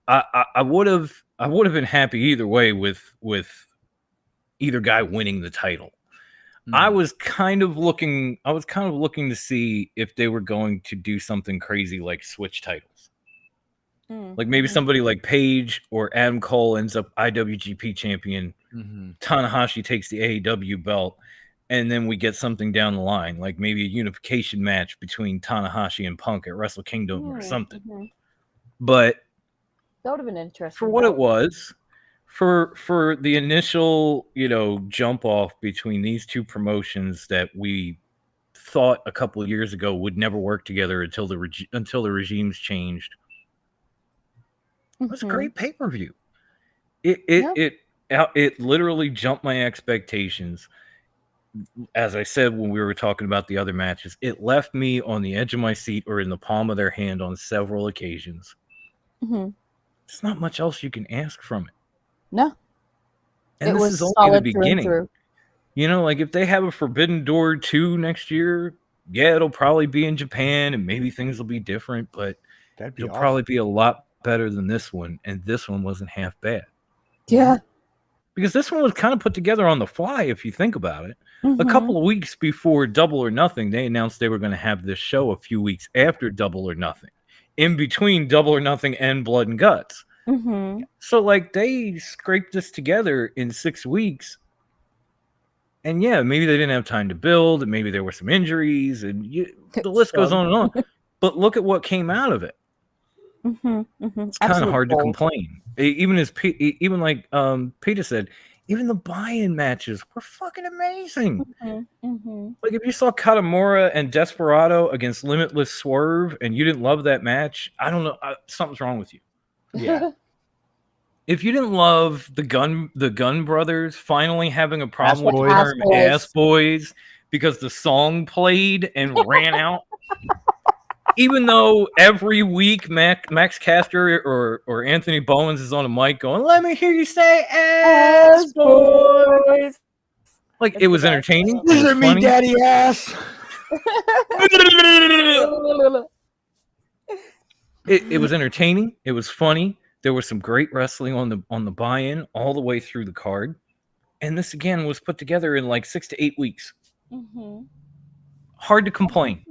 I would have been happy either way with either guy winning the title. I was kind of looking to see if they were going to do something crazy like switch titles. Like maybe somebody like Paige or Adam Cole ends up IWGP champion. Tanahashi takes the AEW belt, and then we get something down the line, like maybe a unification match between Tanahashi and Punk at Wrestle Kingdom or something. But that would have been interesting. For what it was, for the initial, jump off between these two promotions that we thought a couple of years ago would never work together until the regimes changed. It was a great pay-per-view. It literally jumped my expectations. As I said when we were talking about the other matches, it left me on the edge of my seat or in the palm of their hand on several occasions. There's not much else you can ask from it. No. And this is only the beginning. Like if they have a Forbidden Door 2 next year, yeah, it'll probably be in Japan and maybe things will be different, but it'll probably be a lot better than this one. And this one wasn't half bad. Yeah. Because this one was kind of put together on the fly, if you think about it. A couple of weeks before Double or Nothing, they announced they were going to have this show a few weeks after Double or Nothing. In between Double or Nothing and Blood and Guts. So like they scraped this together in 6 weeks, and yeah, maybe they didn't have time to build, and maybe there were some injuries, and the list goes on and on. But look at what came out of it. It's kind of hard to complain. Even like Peter said, even the buy-in matches were fucking amazing. Like if you saw Katamura and Desperado against Limitless Swerve and you didn't love that match, I don't know, something's wrong with you. Yeah. If you didn't love the Gun Brothers finally having a problem with the term Ass Boys because the song played and ran out, even though every week Max Caster or Anthony Bowens is on a mic going, "Let me hear you say Ass Boys." Like it was entertaining. This is me, daddy ass. It was entertaining. It was funny. There was some great wrestling on the buy-in all the way through the card, and this again was put together in like 6 to 8 weeks. Hard to complain.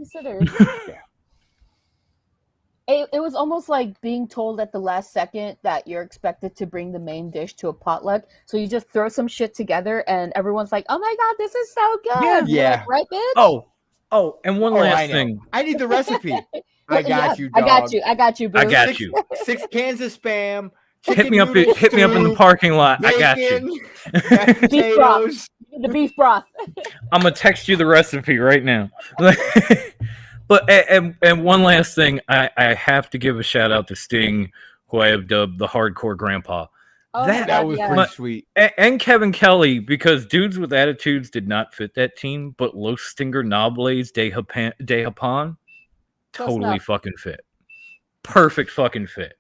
It was almost like being told at the last second that you're expected to bring the main dish to a potluck, so you just throw some shit together, and everyone's like, "Oh my god, this is so good!" Yeah. Like, right, bitch? Oh, and one last thing. I need the recipe. I got you, dog. I got you, boo. I got you. 6 cans of Spam. Hit me up in the parking lot. I got you. Potatoes. The beef broth. I'm gonna text you the recipe right now. But and one last thing, I have to give a shout out to Sting, who I have dubbed the hardcore grandpa. Oh That- my That God, was yeah. pretty sweet. And Kevin Kelly, because dudes with attitudes did not fit that team, but Los Stinger Nobles de Japan totally enough. fucking fit. Perfect fucking fit.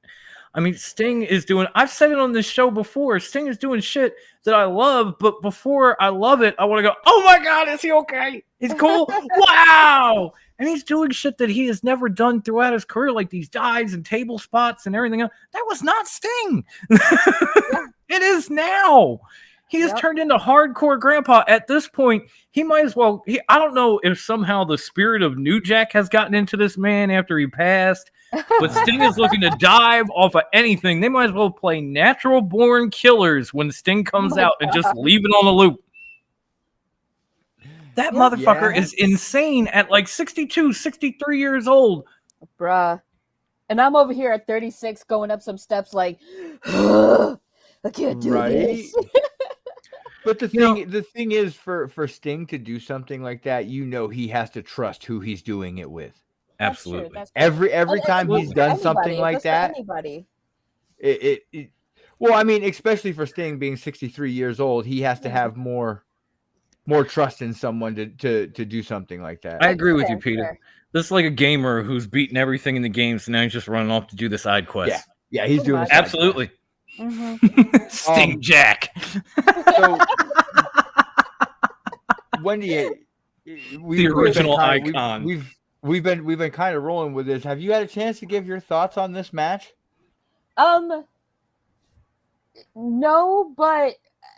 I mean, Sting is doing, I've said it on this show before, Sting is doing shit that I love, but before I love it, I want to go, oh my God, is he okay? He's cool. Wow. And he's doing shit that he has never done throughout his career, like these dives and table spots and everything else. That was not Sting. It is now. He has Yep. turned into hardcore grandpa. At this point, he might as well. I don't know if somehow the spirit of New Jack has gotten into this man after he passed, but Sting is looking to dive off of anything. They might as well play Natural Born Killers when Sting comes out and just leave it on the loop. That Yeah. motherfucker Yeah. is insane at like 62, 63 years old. Bruh. And I'm over here at 36 going up some steps like, I can't do this. But the You thing is, for Sting to do something like that, he has to trust who he's doing it with. That's true, Absolutely. that's true. Every And it time goes he's for done something anybody. It like goes for that, anybody. it well, I mean, especially for Sting being 63 years old, he has to have more trust in someone to do something like that. I agree with you, Fair, Peter. fair. This is like a gamer who's beaten everything in the game, so now he's just running off to do the side quest. Yeah, he's Pretty doing much. a side Absolutely. Mhm. Sting Jack. quest. So, Wendy, The original icon. We've been kind of rolling with this. Have you had a chance to give your thoughts on this match? No, but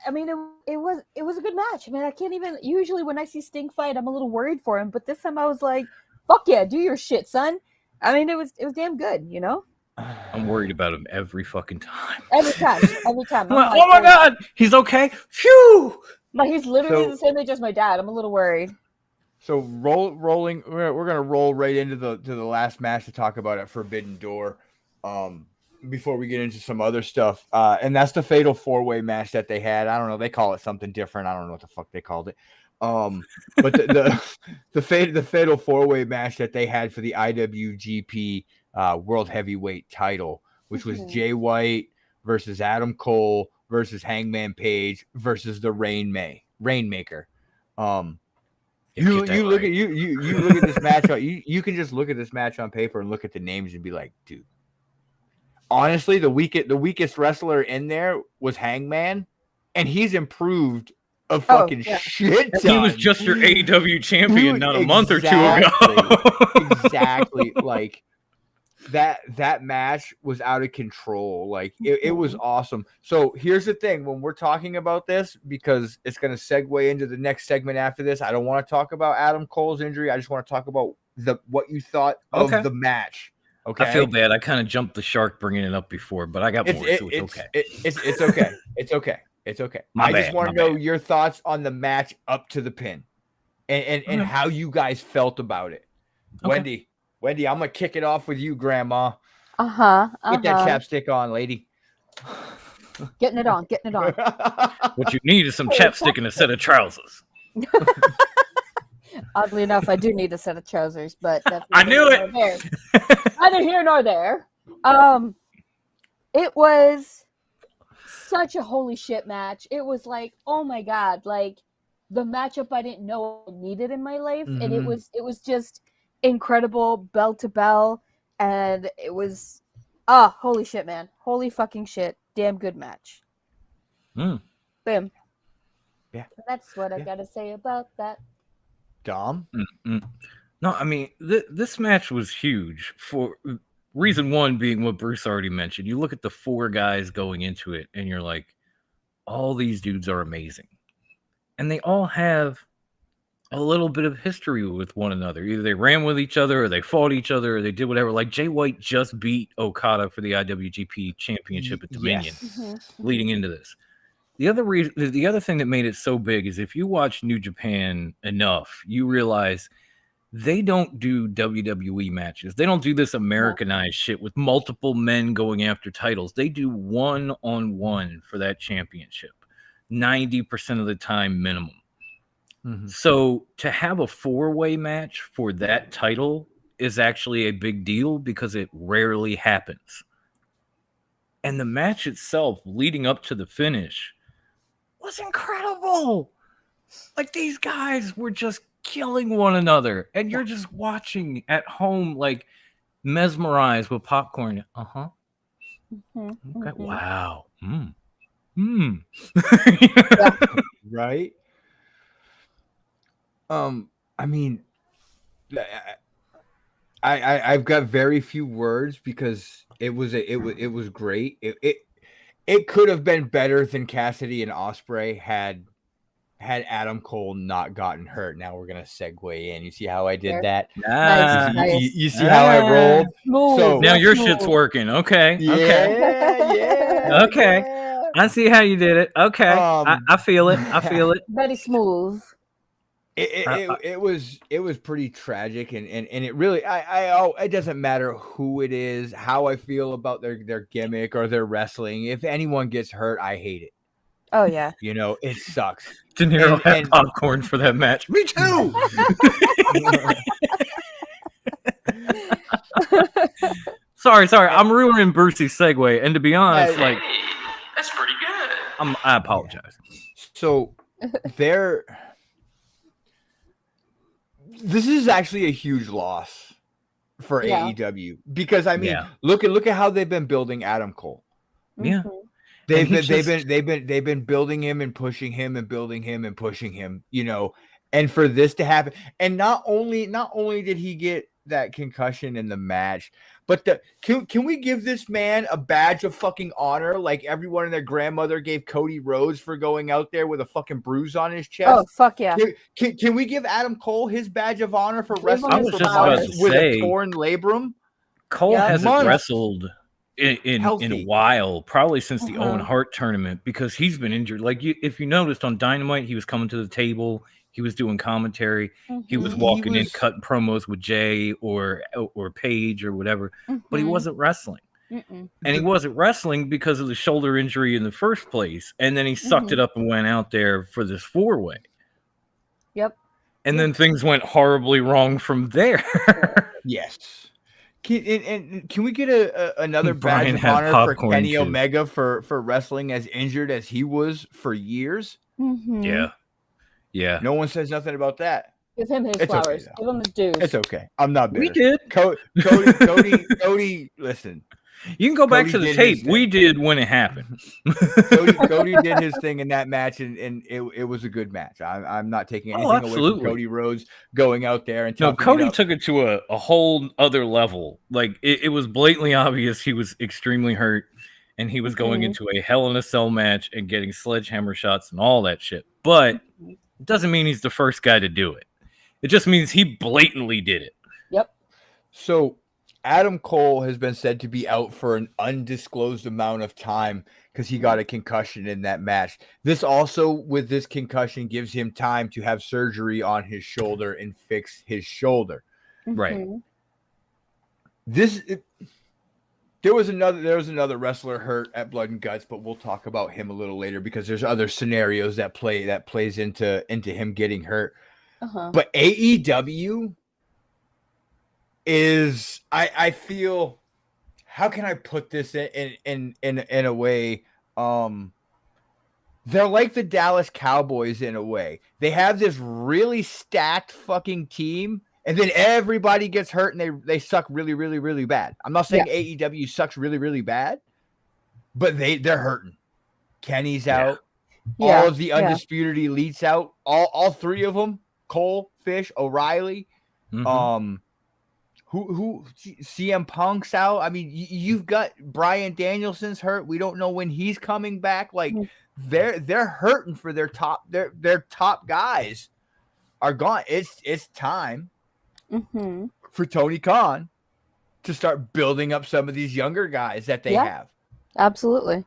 I mean, it was a good match. I mean, I can't even. Usually, when I see Sting fight, I'm a little worried for him. But this time, I was like, "Fuck yeah, do your shit, son." I mean, it was damn good, you know. I'm worried about him every fucking time. Every time. I'm like, oh my God, he's okay. Phew. Like, he's literally So- the same age as my dad. I'm a little worried. So rolling, we're gonna roll right into the last match to talk about at Forbidden Door, before we get into some other stuff, and that's the Fatal 4-Way match that they had. I don't know, they call it something different. I don't know what the fuck they called it, but the Fatal 4-Way match that they had for the IWGP World Heavyweight title, which was Jay White versus Adam Cole versus Hangman Page versus the Rainmaker. You look at you look at this match. You can just look at this match on paper and look at the names and be like, dude. Honestly, the weakest wrestler in there was Hangman, and he's improved a fucking shit ton. He was just your AEW champion Dude, not a month or two ago. Exactly. Like that match was out of control. Like it was awesome. So here's the thing: when we're talking about this, because it's going to segue into the next segment after this, I don't want to talk about Adam Cole's injury. I just want to talk about what you thought of the match. Okay. I feel bad. I kind of jumped the shark bringing it up before, but I got more, so it's okay. It's okay. It's okay. It's okay. I just want to know your thoughts on the match up to the pin, and how you guys felt about it. Okay. Wendy, I'm gonna kick it off with you, Grandma. Get that chapstick on, lady. Getting it on. What you need is some chapstick and a set of trousers. Oddly enough, I do need a set of trousers, but that's I knew it. Neither here nor there. It was such a holy shit match. It was like, oh my God, like the matchup I didn't know I needed in my life, and it was just incredible, bell to bell, and it was holy shit, man, holy fucking shit, damn good match. Boom. Yeah, that's what I gotta say about that. Dom? No, I mean, this match was huge for reason one being what Bruce already mentioned. You look at the four guys going into it, and you're like, all these dudes are amazing. And they all have a little bit of history with one another. Either they ran with each other, or they fought each other, or they did whatever. Like, Jay White just beat Okada for the IWGP Championship at Dominion leading into this. The other thing that made it so big is if you watch New Japan enough, you realize they don't do WWE matches. They don't do this Americanized shit with multiple men going after titles. They do one-on-one for that championship, 90% of the time minimum. Mhm. So to have a 4-way match for that title is actually a big deal because it rarely happens. And the match itself leading up to the finish was incredible. Like these guys were just killing one another and you're just watching at home like mesmerized with popcorn. Uh-huh. Mhm, Okay. mhm. Wow. Right? I mean, I've got very few words because it was great. It could have been better than Cassidy and Ospreay had Adam Cole not gotten hurt. Now we're gonna segue in. You see how I did Sure. that? Nice, Ah, nice. You see how I rolled? Smooth. So now real your shit's smooth. working. Okay. Okay. yeah. Okay. I see how you did it. Okay. I feel it. I feel it. Very smooth. It was pretty tragic and it really it doesn't matter who it is, how I feel about their gimmick or their wrestling. If anyone gets hurt, I hate it. Oh yeah. You know, it sucks. De Niro had and- popcorn for that match. Me too. Sorry. I'm ruining Brucey's segue. And to be honest, like, Hey, that's pretty good. I apologize. So this is actually a huge loss for Yeah. AEW because I mean, Yeah. look at how they've been building Adam Cole. Yeah. Mhm. They've been building him and pushing him and building him and pushing him, you know, and for this to happen, and not only did he get that concussion in the match, but can we give this man a badge of fucking honor like everyone and their grandmother gave Cody Rhodes for going out there with a fucking bruise on his chest? Oh fuck yeah. Can we give Adam Cole his badge of honor for Give him wrestling his for just about months to with say- a torn labrum? Cole Yeah. hasn't Months. wrestled in a Healthy. while, probably since the Uh-huh. Owen Hart tournament, because he's been injured. Like if you noticed on Dynamite, he was coming to the table, he was doing commentary, he was Mhm. walking in, was- cutting promos with Jay or Paige or whatever, but he Mhm. wasn't wrestling. Mm-mm. And he wasn't wrestling because of the shoulder injury in the first place. And then he sucked Mhm. it up and went out there for this 4-way. Yep. And then things went horribly wrong from there. Yes. Can we get another Brian badge of had honor for popcorn, Kenny too. Omega for wrestling as injured as he was for years? Mhm. Yeah. Yeah. No one says nothing about that. Give him his It's okay, flowers. though. Give him his dues. It's okay. I'm not bitter. We did. Cody, listen. You can go back Cody to the did tape. his We thing. did when it happened. Cody did his thing in that match, and it was a good match. I'm not taking anything away from absolutely. Cody Rhodes going out there and No, toughing it Cody up. took it to a whole other level. Like it was blatantly obvious he was extremely hurt, and he was going Mhm. into a Hell in a Cell match and getting sledgehammer shots and all that shit. But it doesn't mean he's the first guy to do it. It just means he blatantly did it. Yep. So Adam Cole has been said to be out for an undisclosed amount of time because he got a concussion in that match. This also, with this concussion, gives him time to have surgery on his shoulder and fix his shoulder. Right. Mhm. There was another wrestler hurt at Blood and Guts, but we'll talk about him a little later because there's other scenarios that plays into him getting hurt. Uh-huh. But AEW is, I feel, how can I put this in a way? They're like the Dallas Cowboys in a way. They have this really stacked fucking team, and then everybody gets hurt and they suck really, really, really bad. I'm not saying AEW sucks really, really bad, but they're hurting. Kenny's out. Yeah. All of the undisputed elites out. All three of them. Cole, Fish, O'Reilly. Mhm. Who CM Punk's out. I mean, you've got Bryan Danielson's hurt. We don't know when he's coming back. Like they're hurting for their top guys are gone. It's time Mhm. for Tony Khan to start building up some of these younger guys that they have. Absolutely.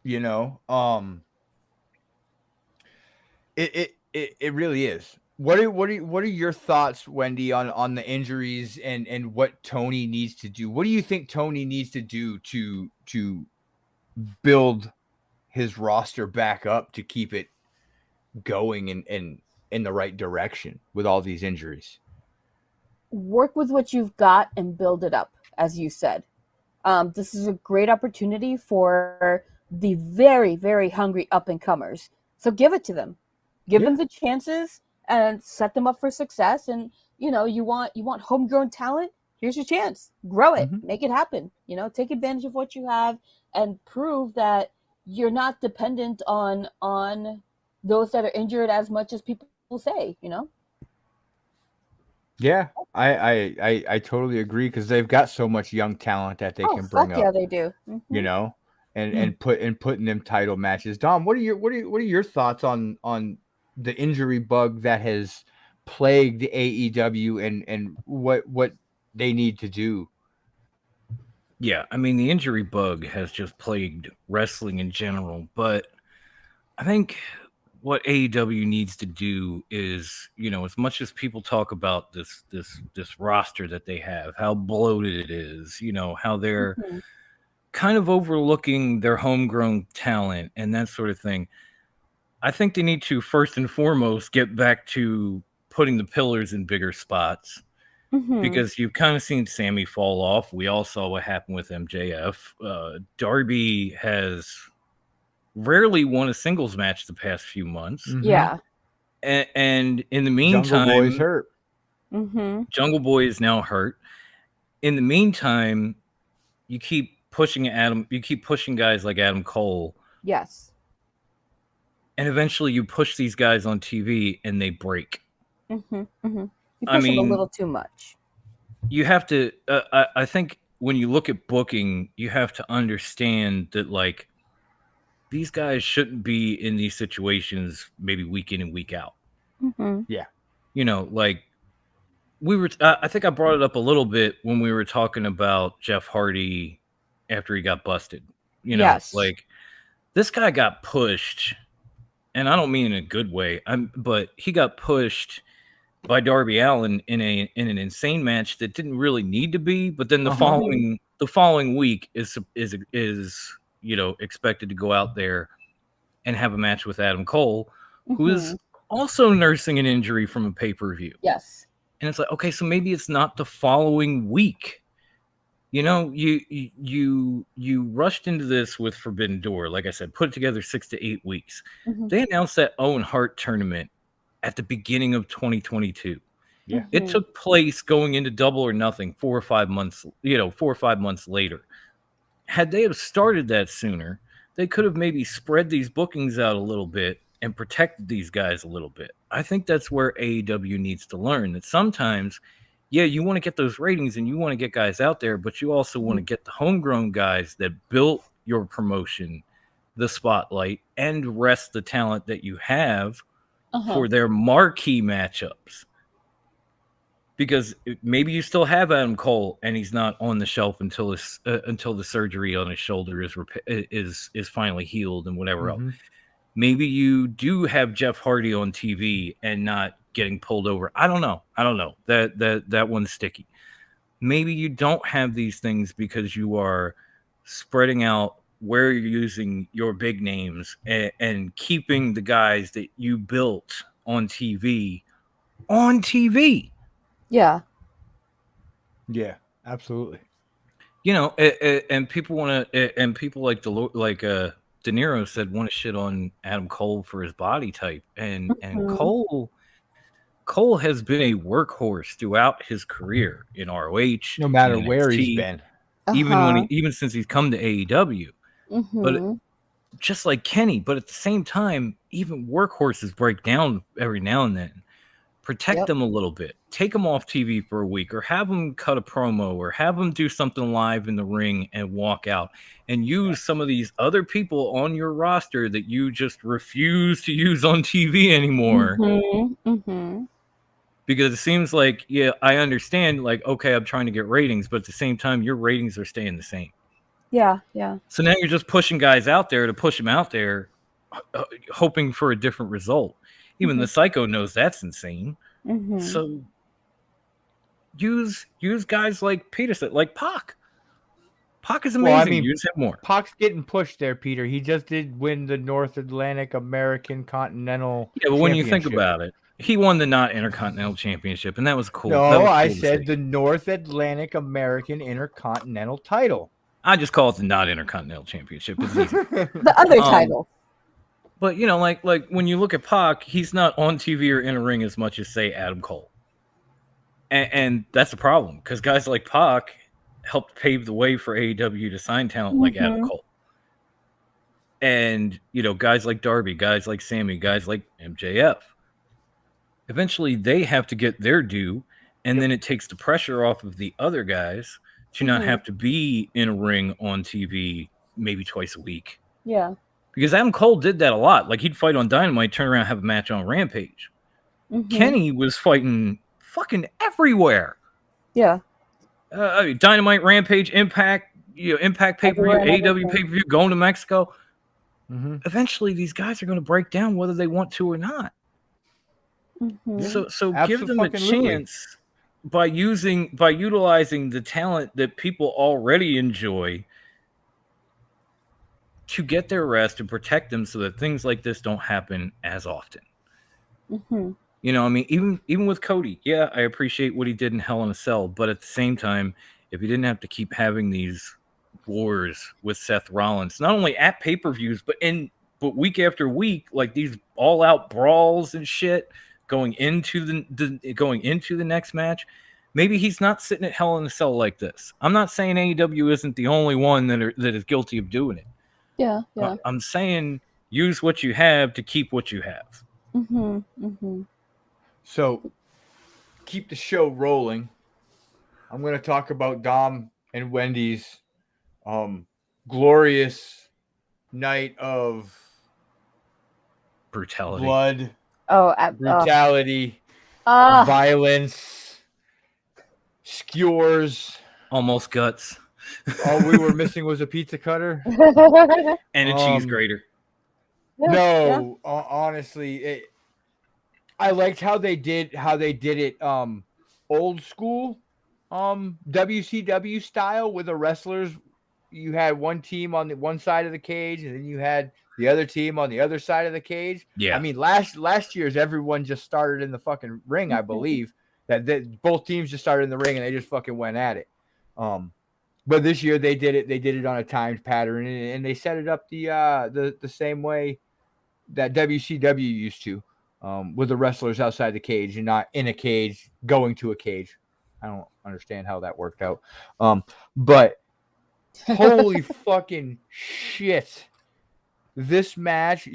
You know, it really is. What are your thoughts, Wendy, on the injuries and what Tony needs to do? What do you think Tony needs to do to build his roster back up to keep it going and in the right direction with all these injuries. Work with what you've got and build it up, as you said. This is a great opportunity for the very, very hungry up and comers. So give it to them, give them the chances, and set them up for success. And you want homegrown talent. Here's your chance. Grow it, make it happen. Take advantage of what you have, and prove that you're not dependent on those that are injured as much as people say. Yeah, I totally agree, because they've got so much young talent that they can bring fuck up. yeah, they do. And putting them title matches. Dom, what are your thoughts on the injury bug that has plagued AEW and what they need to do? Yeah, I mean, the injury bug has just plagued wrestling in general, but I think what AEW needs to do is, as much as people talk about this roster that they have, how bloated it is, how they're kind of overlooking their homegrown talent and that sort of thing. I think they need to first and foremost get back to putting the pillars in bigger spots. Because you've kind of seen Sammy fall off. We all saw what happened with MJF. Darby has rarely won a singles match the past few months. Yeah. And in the meantime, Jungle Boy's hurt. Jungle Boy is now hurt. In the meantime, you keep pushing guys like Adam Cole. Yes. And eventually you push these guys on TV and they break. You push them a little too much. You have to, I think when you look at booking, you have to understand that, like, these guys shouldn't be in these situations maybe week in and week out. Yeah. Like, we were, I think I brought it up a little bit when we were talking about Jeff Hardy after he got busted. Yes. Like, this guy got pushed, and I don't mean in a good way, but he got pushed by Darby Allin in an insane match that didn't really need to be, but then the following week is expected to go out there and have a match with Adam Cole, who is also nursing an injury from a pay-per-view. Yes. And it's like, okay, so maybe it's not the following week. You rushed into this with Forbidden Door, like I said, put it together 6 to 8 weeks. They announced that Owen Hart tournament at the beginning of 2022. Yeah. It took place going into Double or Nothing 4 or 5 months later. Had they have started that sooner, they could have maybe spread these bookings out a little bit and protected these guys a little bit. I think that's where AEW needs to learn that sometimes, you want to get those ratings and you want to get guys out there, but you also want to get the homegrown guys that built your promotion, the spotlight, and rest the talent that you have for their marquee matchups. Because maybe you still have Adam Cole and he's not on the shelf until the surgery on his shoulder is finally healed and whatever else. Maybe you do have Jeff Hardy on TV and not getting pulled over. I don't know. That one's sticky. Maybe you don't have these things because you are spreading out where you're using your big names and keeping the guys that you built on TV on TV. Yeah. Yeah, absolutely. And people want to, and people like De Niro said, want to shit on Adam Cole for his body type, and Cole has been a workhorse throughout his career in ROH, No matter in where NXT, he's been. even since he's come to AEW. But just like Kenny, but at the same time, even workhorses break down every now and then. Protect them a little bit. Take them off TV for a week, or have them cut a promo, or have them do something live in the ring and walk out, and use some of these other people on your roster that you just refuse to use on TV anymore. Because it seems like, I understand, like, okay, I'm trying to get ratings, but at the same time, your ratings are staying the same. Yeah. So now you're just pushing guys out there to push them out there, hoping for a different result. Even the Psycho knows that's insane. So use guys like Peter said, like Pac. Pac is amazing. Well, I mean, use him more. Pac's getting pushed there, Peter. He just did win the North Atlantic American Continental. Yeah, but when you think about it, He won the not Intercontinental Championship, and that was cool. No, That was I cool to said see. the North Atlantic American Intercontinental title. I just call it the not Intercontinental Championship. It's easy. The other title. But you know, like when you look at Pac, he's not on TV or in a ring as much as say Adam Cole, and that's the problem because guys like Pac helped pave the way for AEW to sign talent like Adam Cole, and you know, guys like Darby, guys like Sammy, guys like MJF. Eventually, they have to get their due, and then it takes the pressure off of the other guys to not have to be in a ring on TV maybe twice a week. Yeah. Because Adam Cole did that a lot. Like, he'd fight on Dynamite, turn around, have a match on Rampage. Kenny was fighting fucking everywhere. Yeah. Dynamite, Rampage, Impact, Impact pay-per-view, AEW pay-per-view, going to Mexico. Eventually, these guys are going to break down whether they want to or not. So give them a chance by utilizing the talent that people already enjoy to get their rest and protect them so that things like this don't happen as often. You know, I mean, even with Cody, yeah, I appreciate what he did in Hell in a Cell, but at the same time, if he didn't have to keep having these wars with Seth Rollins, not only at pay-per-views, but week after week, like these all-out brawls and shit, going into the next match, maybe he's not sitting at Hell in a Cell like this. I'm not saying AEW isn't the only one that is guilty of doing it. Yeah. I'm saying use what you have to keep what you have. So keep the show rolling. I'm going to talk about Dom and Wendy's glorious night of brutality, blood, brutality, violence, skewers, almost guts. All we were missing was a pizza cutter and a cheese grater. Honestly, I liked how they did it old school WCW style with the wrestlers. You had one team on the one side of the cage, and then you had the other team on the other side of the cage. Yeah. I mean, last year's everyone just started in the fucking ring, I believe. that both teams just started in the ring and they just fucking went at it. But this year they did it on a timed pattern, and they set it up the same way that WCW used to, with the wrestlers outside the cage and not in a cage going to a cage. I don't understand how that worked out. But holy fucking shit. This match,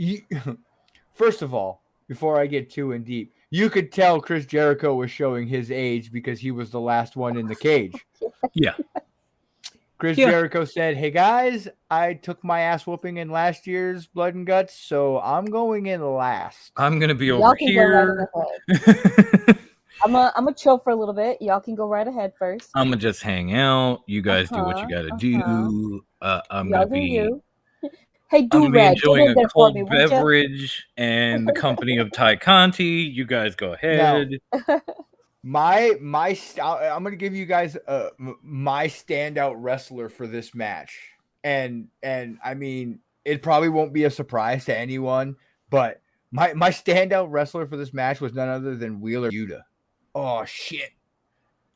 first of all, before I get too in deep, you could tell Chris Jericho was showing his age because he was the last one in the cage. Yeah. Chris Jericho said, "Hey guys, I took my ass whooping in last year's Blood and Guts, so I'm going in last. I'm gonna be over here. I'm gonna chill for a little bit. Y'all can go right ahead first. I'm gonna just hang out. You guys do what you gotta do. I'm gonna be. Hey, I'm gonna be enjoying a cold beverage and the company of Ty Conti. You guys go ahead. Now, I'm gonna give you guys my standout wrestler for this match, and I mean it probably won't be a surprise to anyone, but my standout wrestler for this match was none other than Wheeler Yuta. Oh shit!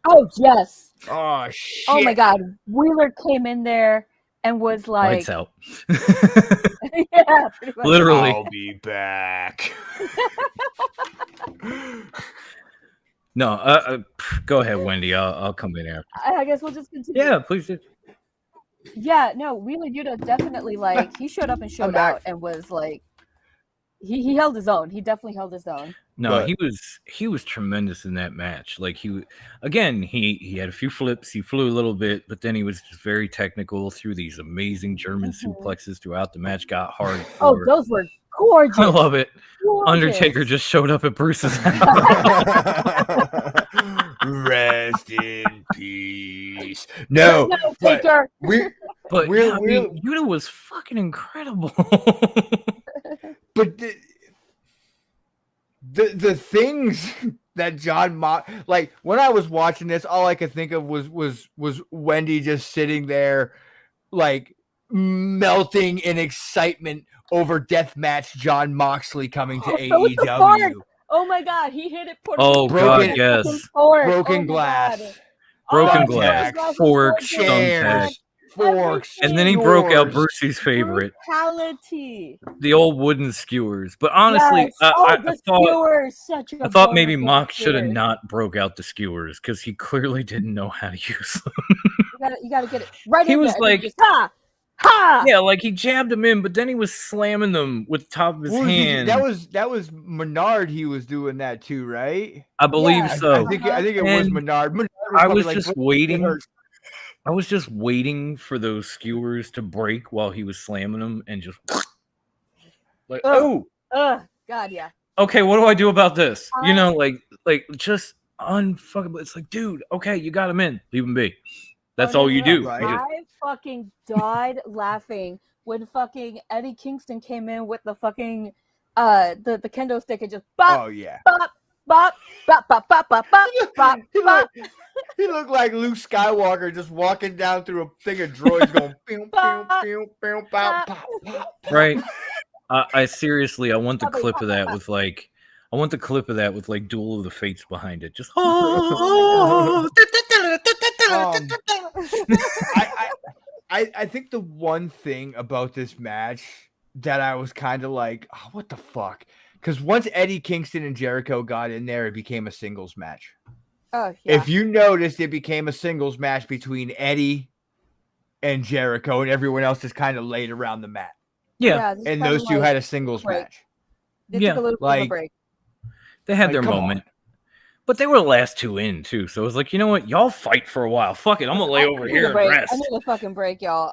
Oh yes! Oh shit! Oh my god! Wheeler came in there and was like, "Lights out." Yeah, pretty much. Literally. I'll be back. No, go ahead, Wendy. I'll come in after. I guess we'll just continue. Yeah, please do. Yeah, no, Wheeler Yuta definitely he showed up and showed out and was like, he held his own. He definitely held his own. No, he was tremendous in that match. Like he had a few flips, he flew a little bit, but then he was just very technical through these amazing German suplexes throughout the match. Got hard. Oh, those were gorgeous. I love it. Gorgeous. Undertaker just showed up at Bruce's house. Rest in peace. No, Taker. But Yuta was fucking incredible. But the things that John like when I was watching this, all I could think of was Wendy just sitting there, like melting in excitement over Deathmatch John Moxley coming to AEW. Oh my god, he hit it. Oh Broken- god, yes. Broken glass. Broken Thumbtacks, glass, forks, chairs, thumbtacks. forks, And then he broke out doors. Brucey's favorite, Brutality. the old wooden skewers. But honestly, Yes. I The thought skewers, such a I thought maybe bonus Mock with should have skewers. not broke out the skewers because he clearly didn't know how to use them. You gotta get it right He in was there. and then like- just, ha! Ha! Yeah, like he jabbed them in, but then he was slamming them with the top of his What was he- hand. that was Menard. He was doing that too, right? I believe Yeah, so. I think it was And Menard. Menard I probably was like, just "It waiting. hurts." I was just waiting for those skewers to break while he was slamming them and just like, Ugh. oh, God, yeah. okay, what do I do about this? You I- know, like just unfuckable. It's like, dude, okay, you got him in, leave him be. That's Oh, all no, you no. do. Right. You just- I fucking died laughing when fucking Eddie Kingston came in with the fucking the kendo stick and just bop, Oh yeah. bop, bop, bop, bop, bop, bop, bop, bop, He bop. He looked like Luke Skywalker just walking down through a thing of droids going pew, pew, pew, pew, pow, pow, pow. right. I seriously, I want the Probably clip of not. that with like, I want the clip of that with like Duel of the Fates behind it. Just I think the one thing about this match that I was kind of like, oh, what the fuck? Because once Eddie Kingston and Jericho got in there, it became a singles match. Oh yeah. If you noticed, it became a singles match between Eddie and Jericho, and everyone else is kind of laid around the mat. yeah, this And kinda those two like- had a singles break. match. They yeah, took a little bit of a like- break. they had Like, their come moment. on. But they were the last two in too, so it was like, you know what, y'all fight for a while. Fuck it, I'm gonna lay I over need here a and break. rest. I need a fucking break, y'all.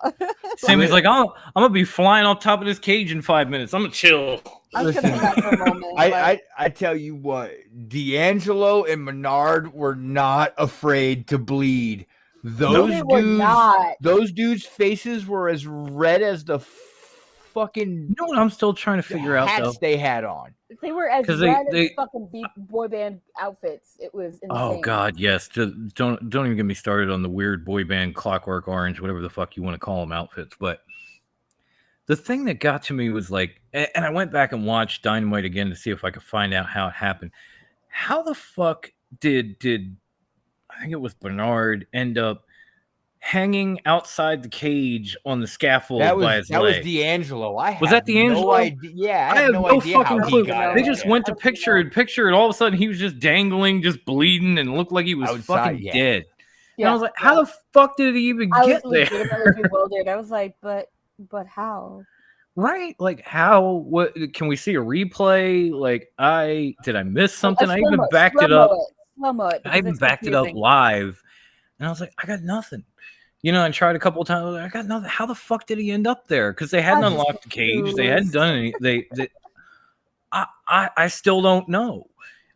Sammy's like, I'm gonna be flying off top of this cage in 5 minutes. I'm gonna chill. I could Listen, have that for a moment. but I tell you what, D'Angelo and Menard were not afraid to bleed. no, Those they were dudes, not. those dudes' faces were as red as the fucking You know what I'm still trying to figure out hats though? they had on. They were as 'Cause red they- as fucking boy band outfits. It was insane. Oh god, yes. Just don't even get me started on the weird boy band Clockwork Orange, whatever the fuck you want to call them outfits. But the thing that got to me was like, and I went back and watched Dynamite again to see if I could find out how it happened. How the fuck did I think it was Bernard end up hanging outside the cage on the scaffold That by was his leg? D'Angelo. I Was have that D'Angelo? No idea. Yeah, I have no idea fucking how clue. he got They out just there. went to I don't picture know. it, picture it. All of a sudden, he was just dangling, just bleeding, and looked like he was Outside, fucking yeah. dead. And I Yeah, was like, how the fuck did he even I get was there? legitimately bewildered. I was like, but how? Right? Like, how? What? Can we see a replay? Like, did I miss something? I even backed it up. Slow-mo it. I even backed it up live, and I was like, I got nothing. You know, and tried a couple of times. I was like, I got nothing. How the fuck did he end up there? Because they hadn't I just unlocked the cage. They confused. hadn't done any. I still don't know.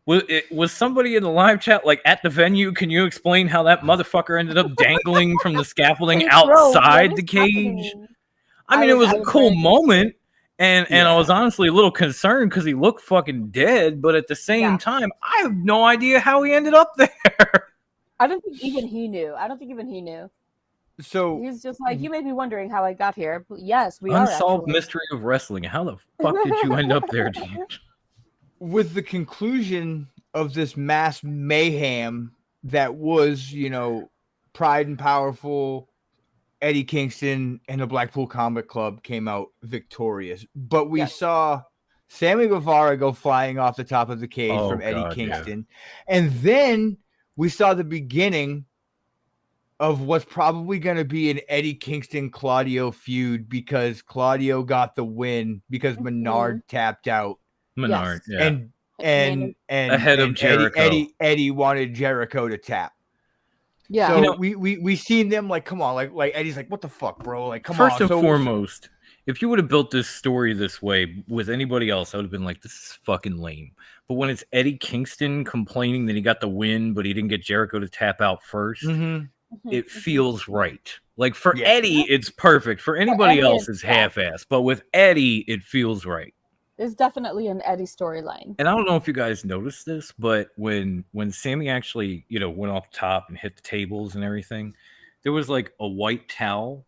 Was somebody in the live chat like at the venue? Can you explain how that motherfucker ended up dangling from the scaffolding Hey, bro, what outside is the cage? happening? I mean, I it was was- a I was cool very moment, and I Yeah. was honestly a little concerned because he looked fucking dead. But at the same Yeah. time, I have no idea how he ended up there. I don't think even he knew. I don't think even he knew. So He's just like, you made me wondering how I got here. But yes, we are. Unsolved actually. mystery of wrestling. How the fuck did you end up there, Dean? with the conclusion of this mass mayhem that was, Pride and Powerful, Eddie Kingston and the Blackpool Combat Club came out victorious. But we Yes. saw Sammy Guevara go flying off the top of the cage Oh, from Eddie God, yeah. Kingston. And then we saw the beginning of what's probably going to be an Eddie Kingston Claudio feud because Claudio got the win because Menard tapped out. Menard, Yes. yeah. And Ahead of and Jericho. Eddie wanted Jericho to tap. Yeah. So we seen them like, come on, like Eddie's like, what the fuck, bro? Like, come First on. and So- foremost, if you would have built this story this way with anybody else, I would have been like, this is fucking lame. But when it's Eddie Kingston complaining that he got the win, but he didn't get Jericho to tap out first, Mhm. it feels right. Like for Yeah. Eddie, it's perfect. For anybody Eddie, else, it's half-assed. But with Eddie, it feels right. It's definitely an Eddie storyline. And I don't know if you guys noticed this, but when Sammy actually, went off top and hit the tables and everything, there was like a white towel.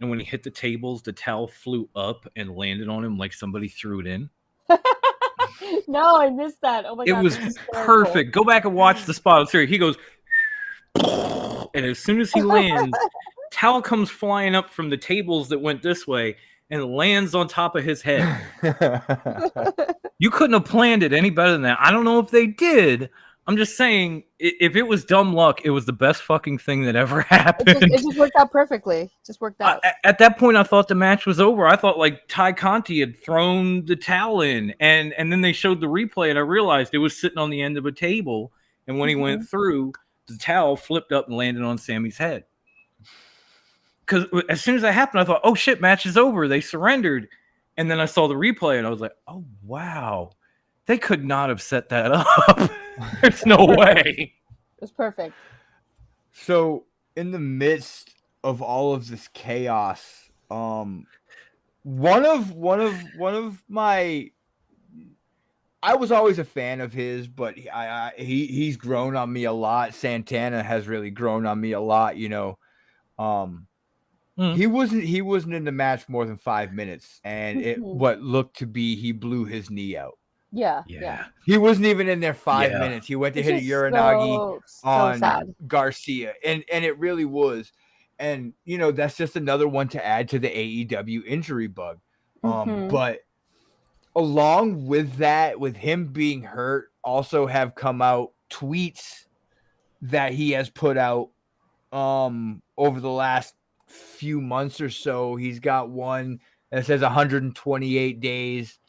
And when he hit the tables, the towel flew up and landed on him like somebody threw it in. No, I missed that. Oh my It god, was that's hysterical. perfect. Go back and watch the spot. Sorry, he goes, and as soon as he lands, towel comes flying up from the tables that went this way and lands on top of his head. You couldn't have planned it any better than that. I don't know if they did. I'm just saying, if it was dumb luck, it was the best fucking thing that ever happened. It just worked out perfectly. It just worked out. At that point, I thought the match was over. I thought like Ty Conti had thrown the towel in, and then they showed the replay, and I realized it was sitting on the end of a table. And when he went through, the towel flipped up and landed on Sammy's head. Because as soon as that happened, I thought, "Oh shit, match is over." They surrendered, and then I saw the replay, and I was like, "Oh wow, they could not have set that up." There's no way. It was perfect. So, in the midst of all of this chaos, one of my, I was always a fan of his, but he's grown on me a lot. Santana has really grown on me a lot. You know, he wasn't in the match more than 5 minutes, and what looked to be he blew his knee out. Yeah. He wasn't even in there 5 minutes. He went to hit a Uranagi on sad. Garcia, and it really was. And you know, that's just another one to add to the AEW injury bug. But along with that, with him being hurt, also have come out tweets that he has put out over the last few months or so. He's got one that says 128 days.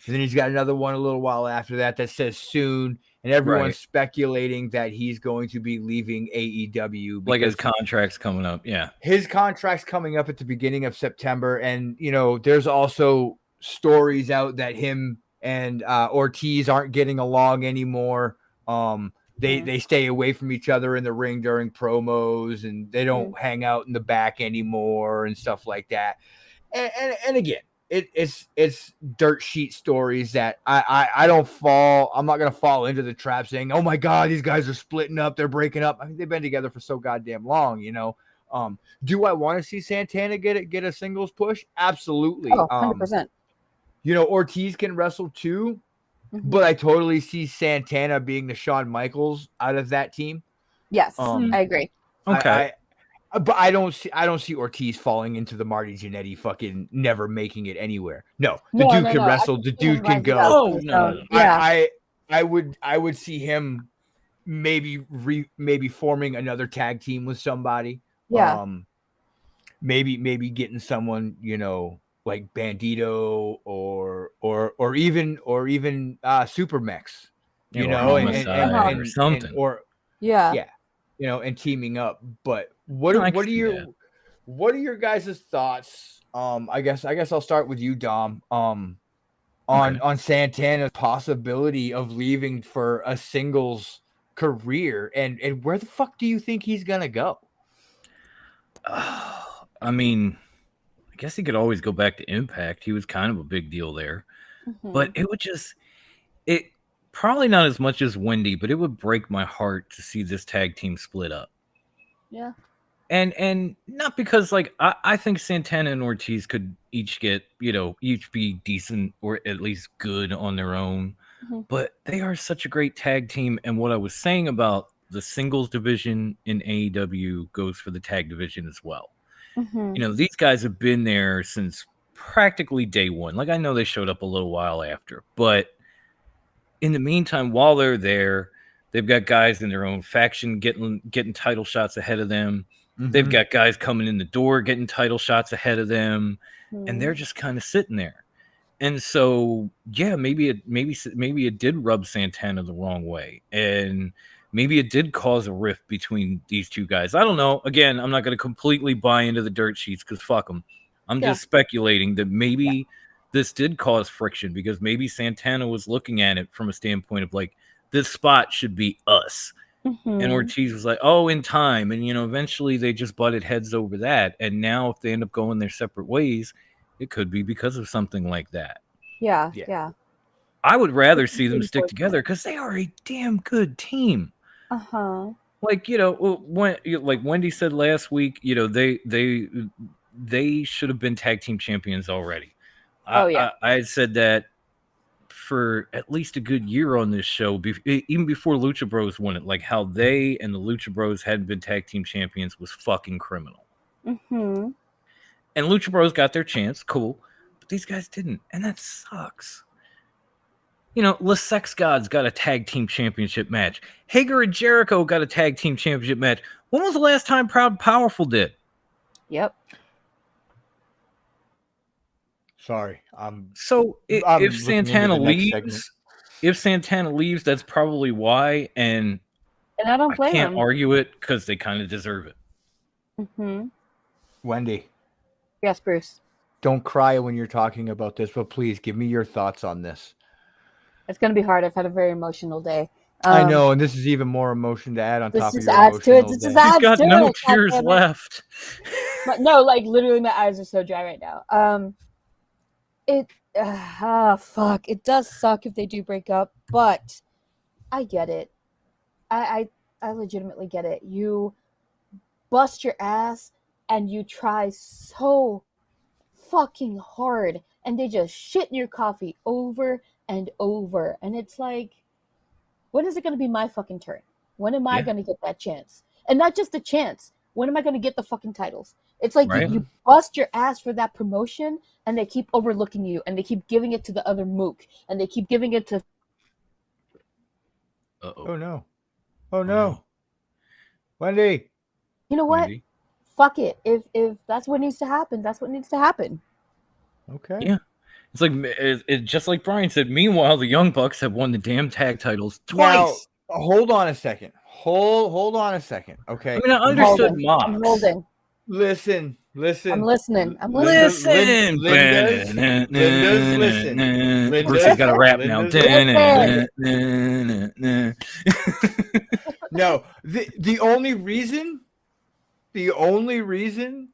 And then he's got another one a little while after that says soon. And everyone's speculating that he's going to be leaving AEW. Like his contract's coming up. Yeah. His contract's coming up at the beginning of September. And, you know, there's also stories out that him and Ortiz aren't getting along anymore. They stay away from each other in the ring during promos, and they don't hang out in the back anymore and stuff like that. And again, it's dirt sheet stories that I'm not gonna fall into the trap saying, oh my god, these guys are splitting up, they're breaking up. I mean, they've been together for so goddamn long, you know. Do I want to see Santana get a singles push? Absolutely. 100%. You know, Ortiz can wrestle too, but I totally see Santana being the Shawn Michaels out of that team. Yes, I agree. Okay. But I don't see Ortiz falling into the Marty Jannetty fucking never making it anywhere. No, the dude can wrestle. The dude can go. Oh no. Yeah. I would see him maybe forming another tag team with somebody. Yeah. Maybe getting someone, you know, like Bandito or even Super Mex, you know, and something. Yeah. You know, and teaming up. But what are your guys' thoughts? I guess I'll start with you, Dom. On Santana's possibility of leaving for a singles career, and where the fuck do you think he's gonna go? I mean, I guess he could always go back to Impact. He was kind of a big deal there, but it probably not as much as Wendy, but it would break my heart to see this tag team split up. Yeah. And not because like I think Santana and Ortiz could each be decent or at least good on their own, but they are such a great tag team. And what I was saying about the singles division in AEW goes for the tag division as well. You know, these guys have been there since practically day one. Like, I know they showed up a little while after, but in the meantime, while they're there, they've got guys in their own faction getting title shots ahead of them. They've got guys coming in the door getting title shots ahead of them, and they're just kind of sitting there. And so, yeah, maybe it did rub Santana the wrong way, and maybe it did cause a rift between these two guys. I don't know. Again, I'm not going to completely buy into the dirt sheets because fuck them. I'm just speculating that maybe this did cause friction because maybe Santana was looking at it from a standpoint of like, this spot should be us. And Ortiz was like, oh, in time. And, you know, eventually they just butted heads over that. And now if they end up going their separate ways, it could be because of something like that. Yeah. I would rather see them stick together because they are a damn good team. Like, you know, when like Wendy said last week, you know, they should have been tag team champions already. I had said that for at least a good year on this show, even before Lucha Bros won it. Like how they and the Lucha Bros hadn't been tag team champions was fucking criminal. Mm-hmm. And Lucha Bros got their chance, cool, but these guys didn't, and that sucks. You know, Les Sex Gods got a tag team championship match. Hager and Jericho got a tag team championship match. When was the last time Proud and Powerful did? Yep. Sorry, So I'm if looking into Santana the next segment. leaves, that's probably why, and And I don't I blame can't him. argue it because they kind of deserve it. Mm-hmm. Wendy, Yes, Bruce. don't cry when you're talking about this, but please give me your thoughts on this. It's gonna be hard. I've had a very emotional day. I know, and this is even more emotion to add on This top of just your adds to it. emotional This just day. He's adds got to no it. tears goddammit. left. But no, like literally, my eyes are so dry right now. Fuck. It does suck if they do break up, but I get it. I legitimately get it. You bust your ass and you try so fucking hard, and they just shit in your coffee over and over, and it's like, when is it going to be my fucking turn? When am I Yeah. going to get that chance? And not just the chance. When am I going to get the fucking titles? It's like Right. you bust your ass for that promotion, and they keep overlooking you, and they keep giving it to the other mook, and they keep giving it to. Oh no. Oh no. Wendy. You know what? Wendy. Fuck it. If that's what needs to happen, that's what needs to happen. Okay. Yeah. It's like it's just like Brian said. Meanwhile, the Young Bucks have won the damn tag titles twice. Now, hold on a second. Hold on a second. Okay. I mean, I I'm understood holding. Mox. I'm holding. Listen. I'm listening. I'm listening. Listen, Linda's listen. Bruce has got a rap now. Linda's- No, the only reason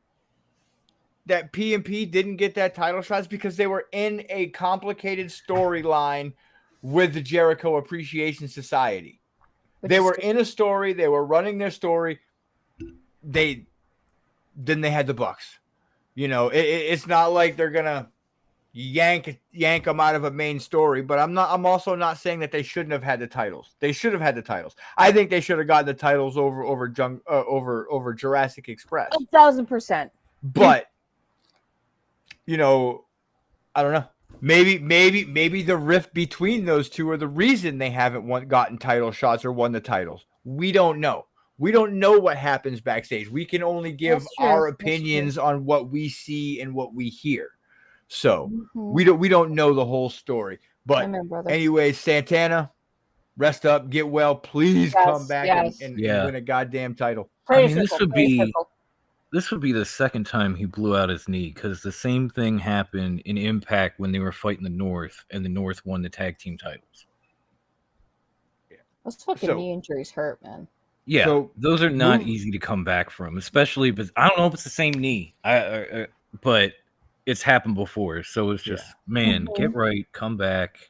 that P&P didn't get that title shot is because they were in a complicated storyline with the Jericho Appreciation Society. They were in a story. They were running their story. Then they had the Bucks. You know, it's not like they're gonna yank them out of a main story. But I'm also not saying that they shouldn't have had the titles. They should have had the titles. I think they should have gotten the titles over Jurassic Express. 1,000%. But you know, I don't know. Maybe the rift between those two are the reason they haven't gotten title shots or won the titles. We don't know. We don't know what happens backstage. We can only give That's true. our That's opinions on what we see and what we hear. So Mhm. we don't know the whole story. But Amen, brother. anyway, Santana, rest up, get well. Please Yes, come back yes. and Yeah. win a goddamn title. I mean, Praise this circle, would praise be circle. this would be the second time he blew out his knee because the same thing happened in Impact when they were fighting the North, and the North won the tag team titles. Those fucking So- knee injuries hurt, man. Yeah, So, those are not move- easy to come back from, especially because I don't know if it's the same knee, but it's happened before. So it's just, man, get right, come back,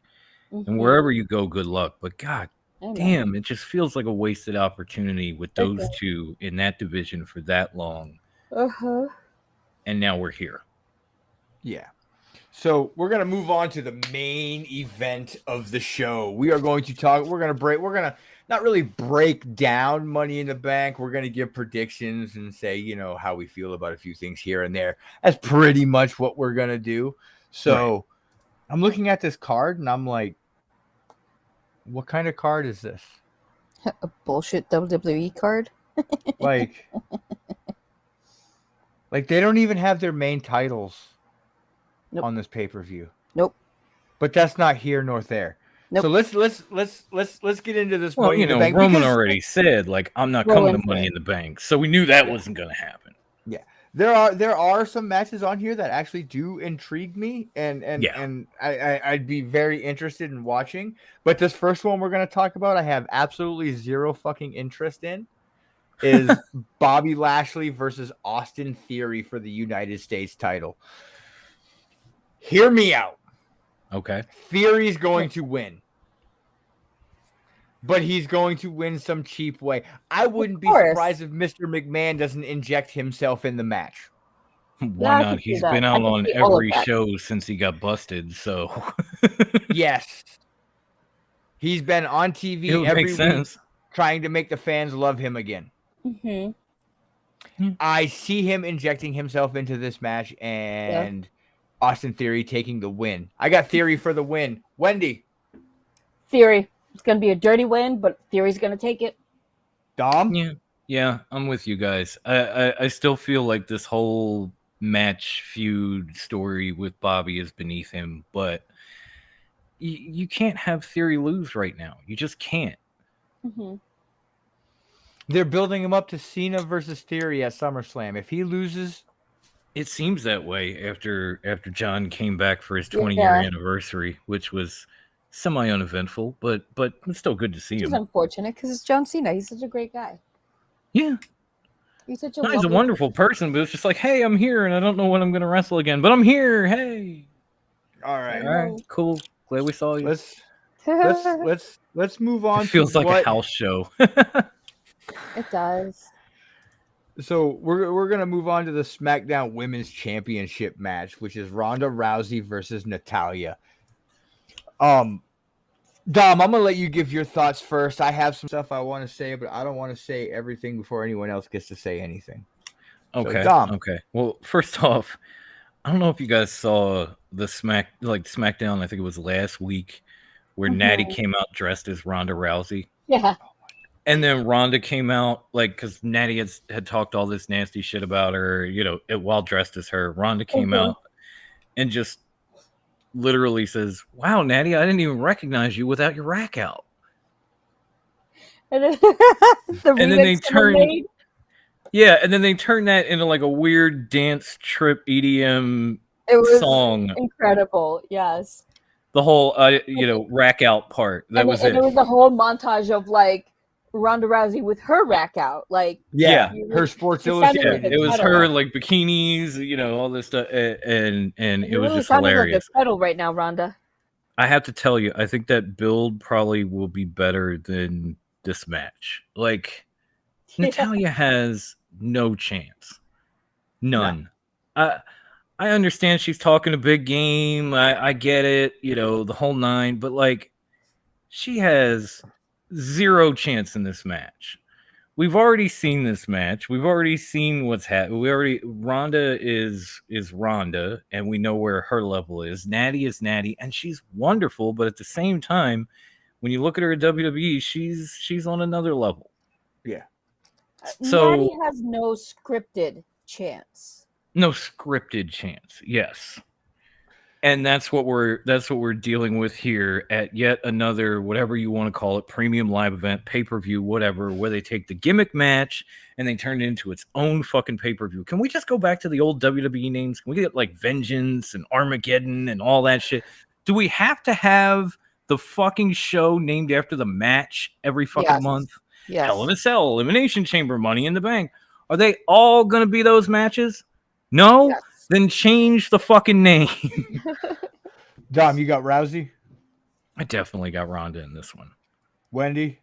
and Mhm. wherever you go, good luck. But God Amen. damn, it just feels like a wasted opportunity with those Okay. two in that division for that long, Uh-huh. and now we're here. Yeah. So we're going to move on to the main event of the show. We're going to not really break down Money in the Bank. We're going to give predictions and say, you know, how we feel about a few things here and there. That's pretty much what we're going to do. So I'm looking at this card and I'm like, what kind of card is this? A bullshit WWE card. Like they don't even have their main titles Nope. on this pay-per-view. Nope. But that's not here nor there. Nope. So let's get into this. Well, Money you in the know, Bank Roman because already said, like, I'm not Well, coming to into Money it. in the Bank, so we knew that wasn't going to happen. there are some matches on here that actually do intrigue me, and I'd be very interested in watching. But this first one we're going to talk about, I have absolutely zero fucking interest in. Is Bobby Lashley versus Austin Theory for the United States title. Hear me out. Okay. Theory's going to win. But he's going to win some cheap way. I wouldn't be course. surprised if Mr. McMahon doesn't inject himself in the match. Why I not? could see He's that. been I out could on see all of every that. show since he got busted, so Yes. He's been on it TV would make every week sense. trying to make the fans love him again. Hmm. I see him injecting himself into this match and Austin Theory taking the win. I got Theory for the win. Wendy. Theory. It's gonna be a dirty win, but Theory's gonna take it. Dom? Yeah, I'm with you guys. I still feel like this whole match feud story with Bobby is beneath him, but you can't have Theory lose right now. You just can't. Hmm. They're building him up to Cena versus Theory at SummerSlam. If he loses, It seems that way after John came back for his 20-year anniversary, which was semi uneventful, but it's still good to see Which is him. unfortunate because it's John Cena. He's such a great guy. Yeah. He's such a No, he's a lovely wonderful person, but it's just like, hey, I'm here and I don't know when I'm going to wrestle again, but I'm here. Hey. all right. All right, cool. Glad we saw you. Let's move on. It feels to like what, a house show. It does. So we're gonna move on to the SmackDown Women's Championship match, which is Ronda Rousey versus Natalya. Dom, I'm gonna let you give your thoughts first. I have some stuff I want to say, but I don't want to say everything before anyone else gets to say anything. Okay. Dom. Okay. Well, first off, I don't know if you guys saw the SmackDown, I think it was last week, where Natty came out dressed as Ronda Rousey. Yeah. And then Ronda came out, like, because Natty had talked all this nasty shit about her, while dressed as her. Ronda came out and just literally says, "Wow, Natty, I didn't even recognize you without your rack out." And then, And then they turned, and then they turned that into like a weird dance trip EDM song. Incredible. Yes. The whole, rack out part. That was it. And it was a whole montage of like Ronda Rousey with her rack out, like her Sports Illustrated. It was her like bikinis, all this stuff, and it was just hilarious. Like a pedal right now, Ronda. I have to tell you, I think that build probably will be better than this match. Like, Natalya has no chance, none. No. I understand she's talking a big game. I get it, the whole nine, but like, she has zero chance in this match. We've already seen this match. We've already seen what's happening. Ronda is Ronda, and we know where her level is. Natty is Natty, and she's wonderful, but at the same time, when you look at her at WWE, she's on another level. Yeah. So Natty has no scripted chance. No scripted chance. Yes. And that's what we're dealing with here at yet another, whatever you want to call it, premium live event, pay-per-view, whatever, where they take the gimmick match and they turn it into its own fucking pay-per-view. Can we just go back to the old WWE names? Can we get like Vengeance and Armageddon and all that shit? Do we have to have the fucking show named after the match every fucking month? Yes. Hell in a Cell, Elimination Chamber, Money in the Bank. Are they all going to be those matches? No? Yes. Then change the fucking name. Dom, you got Rousey? I definitely got Ronda in this one. Wendy?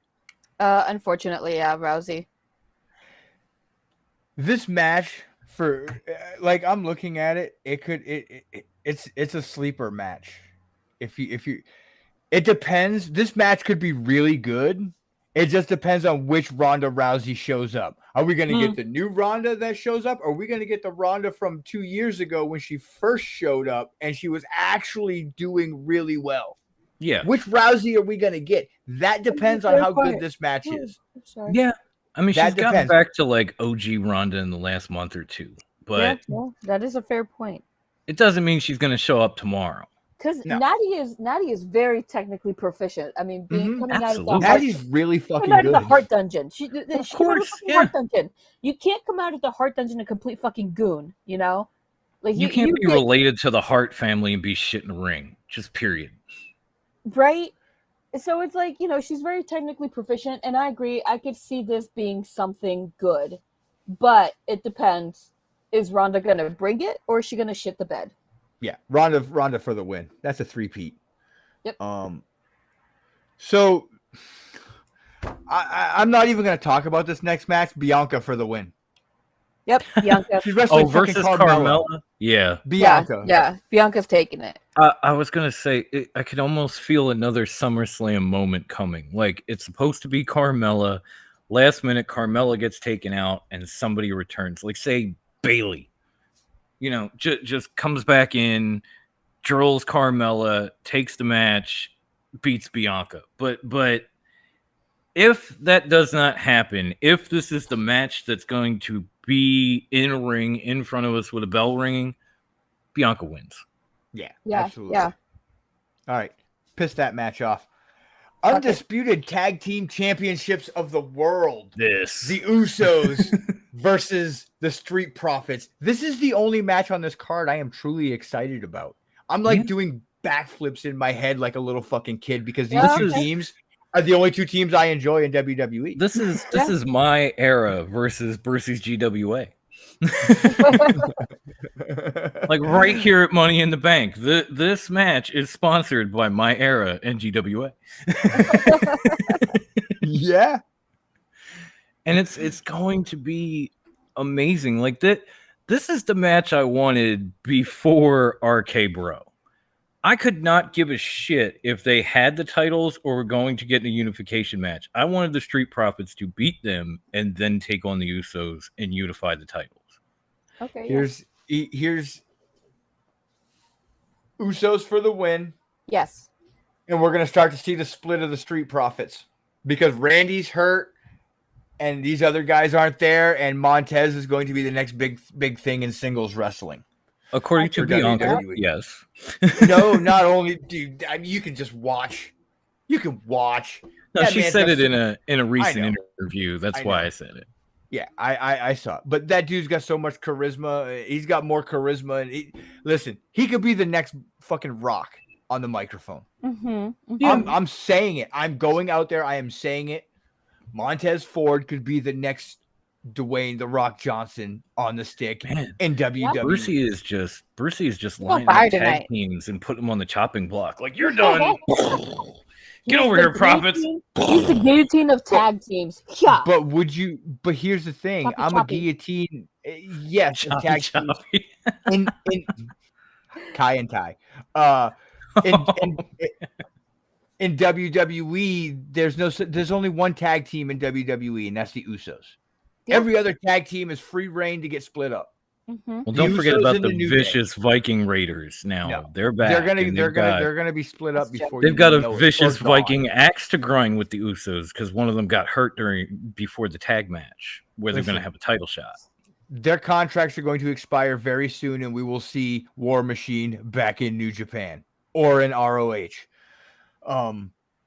Unfortunately, yeah, Rousey. This match, for like, I'm looking at it, it's a sleeper match. If you it depends. This match could be really good. It just depends on which Ronda Rousey shows up. Are we going to get the new Ronda that shows up? Or are we going to get the Ronda from 2 years ago when she first showed up and she was actually doing really well? Yeah. Which Rousey are we going to get? That depends on how good this match is. Yeah. I mean, she's gotten back to like OG Ronda in the last month or two. But yeah, that is a fair point. It doesn't mean she's going to show up tomorrow. Because Natty is very technically proficient. I mean, coming out of the Natty's really fucking good. Of the Heart Dungeon. She course, Heart Dungeon. You can't come out of the Heart Dungeon a complete fucking goon. Like you can't be related to the Hart family and be shit in the ring. Just period. Right. So it's like, she's very technically proficient, and I agree. I could see this being something good, but it depends. Is Ronda gonna bring it, or is she gonna shit the bed? Yeah, Ronda for the win. That's a 3-peat. Yep. So I'm not even going to talk about this next match. Bianca for the win. Yep, Bianca. She's wrestling fucking versus Carmella. Carmella. Yeah. Bianca. Yeah, Bianca's taking it. I was gonna say I could almost feel another SummerSlam moment coming. Like it's supposed to be Carmella. Last minute, Carmella gets taken out, and somebody returns. Like say Bailey. You know, just comes back in, drills Carmella, takes the match, beats Bianca. But if that does not happen, if this is the match that's going to be in a ring in front of us with a bell ringing, Bianca wins. Yeah, Yeah, absolutely. yeah. All right, piss that match off. Undisputed Tag Team Championships of the world. The Usos versus the Street Profits. This is the only match on this card I am truly excited about. I'm like doing backflips in my head like a little fucking kid because these two teams are the only two teams I enjoy in WWE. This is my era versus Brucey's GWA. Like right here at Money in the Bank. This match is sponsored by My Era and GWA. Yeah. And it's going to be amazing. Like this is the match I wanted before RK Bro. I could not give a shit if they had the titles or were going to get in a unification match. I wanted the Street Profits to beat them and then take on the Usos and unify the titles. Okay. Here's Usos for the win. Yes. And we're going to start to see the split of the Street Profits because Randy's hurt and these other guys aren't there. And Montez is going to be the next big thing in singles wrestling. According to Bianca, WWE. yes. No, not only, dude. I mean, you can just watch. You can watch. No, That she man said does it in a recent know. interview. That's I why know. I said it. Yeah, I saw it. But that dude's got so much charisma. He's got more charisma. And listen, he could be the next fucking Rock on the microphone. Mm-hmm. I'm saying it. I'm going out there. I am saying it. Montez Ford could be the next Dwayne the Rock Johnson on the stick in WWE. Brucey is just Well, lining fire up tag tonight. teams and putting them on the chopping block. Like you're done. Get He's over the here, Profits. He's the guillotine of tag teams. Yeah. But but here's the thing. Choppy, I'm choppy. a guillotine. Yes, Choppy, tag teams choppy. in Kai and Tai. In WWE, there's only one tag team in WWE, and that's the Usos. Yeah. Every other tag team is free reign to get split up. Mm-hmm. Well, don't The forget Usos about and the the New Day. vicious Viking Raiders. Now No. they're back. They're gonna be split up That's before They've you got know a it, vicious or gone. Viking axe to grind with the Usos because one of them got hurt before the tag match where they're going to Listen. have a title shot. Their contracts are going to expire very soon, and we will see War Machine back in New Japan or in ROH.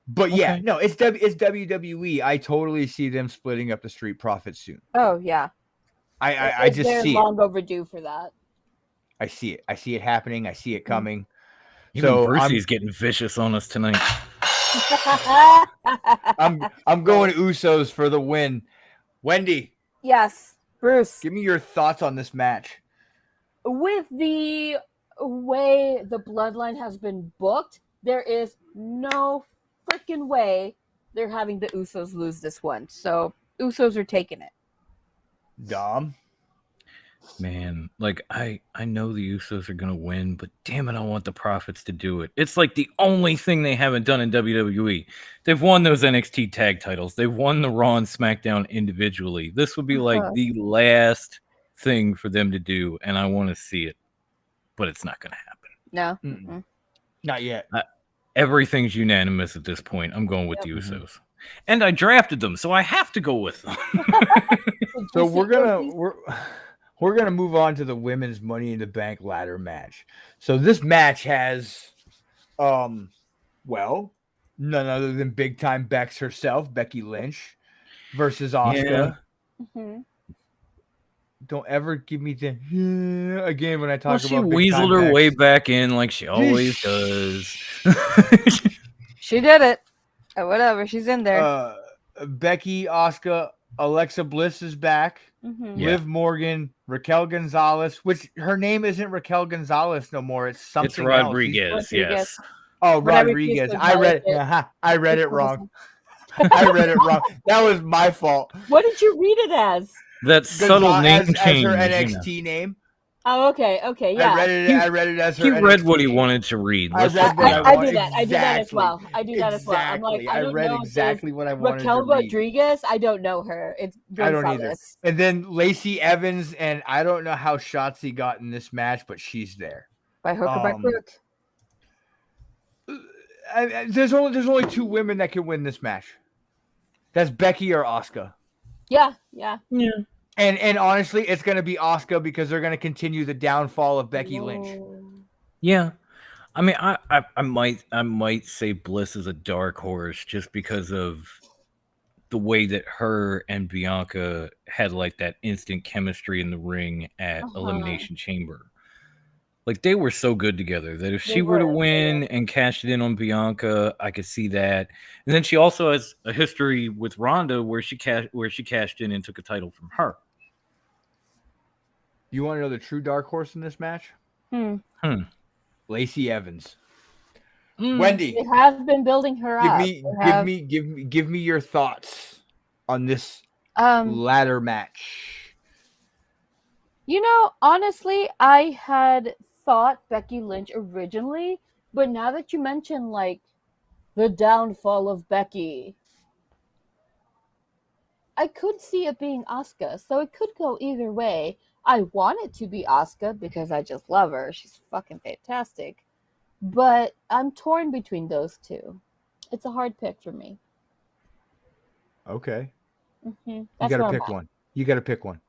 But yeah, Okay. no, it's WWE. I totally see them splitting up the Street Profits soon. Oh yeah. I just They're see it. long overdue for that. I see it. I see it happening. I see it coming. Even So Brucey's getting vicious on us tonight. I'm going Usos for the win. Wendy, Yes, Bruce. give me your thoughts on this match. With the way the bloodline has been booked, there is no freaking way they're having the Usos lose this one. So Usos are taking it. Dom. Man, like I know the Usos are gonna win, but damn it, I want the Profits to do it. It's like the only thing they haven't done in WWE. They've won those NXT tag titles. They've won the Raw and SmackDown individually. This would be like the last thing for them to do, and I want to see it, but it's not gonna happen. No. Mm-mm. Not yet. Everything's unanimous at this point. I'm going with the Usos, and I drafted them, so I have to go with them. So we're gonna move on to the women's Money in the Bank ladder match. So this match has, well, none other than big time Bex herself, Becky Lynch, versus Asuka. Mm-hmm. Don't ever give me the again when I talk She about. weaseled her way back in like she always does. She did it. Whatever. She's in there. Becky, Asuka, Alexa Bliss is back. Mm-hmm. Yeah. Liv Morgan, Raquel Gonzalez, which her name isn't Raquel Gonzalez no more. It's something It's Rodriguez, else. yes. Oh, Whatever Rodriguez. she's I read developed I read it wrong. I read it wrong. That was my fault. What did you read it as? that subtle name as change. her you know. NXT name. Oh, okay, yeah. I read it as her He NXT read what he name. wanted to read. I Let's read just what be I honest. I want. do that. I do that as well. I do that as well. I'm like, Exactly. I don't read know exactly what I wanted Raquel to read. Rodriguez. I don't know her. It's I don't either. Gonzalez. And then Lacey Evans, and I don't know how Shotzi got in this match, but she's there. By hook or by crook. There's only two women that can win this match. That's Becky or Asuka. Yeah. And honestly, it's gonna be Asuka because they're gonna continue the downfall of Becky Lynch. Yeah. I mean, I might say Bliss is a dark horse just because of the way that her and Bianca had like that instant chemistry in the ring at Elimination Chamber. Like they were so good together that if she were to win and cashed it in on Bianca, I could see that. And then she also has a history with Ronda where she cashed in and took a title from her. You want to know the true dark horse in this match? Lacey Evans. Wendy, They have been building her up. Give me your thoughts on this ladder match. You know, honestly, I had thought Becky Lynch originally, but now that you mention like the downfall of Becky, I could see it being Asuka, so it could go either way. I want it to be Asuka because I just love her. She's fucking fantastic. But I'm torn between those two. It's a hard pick for me. Okay. You gotta pick one. You gotta pick one.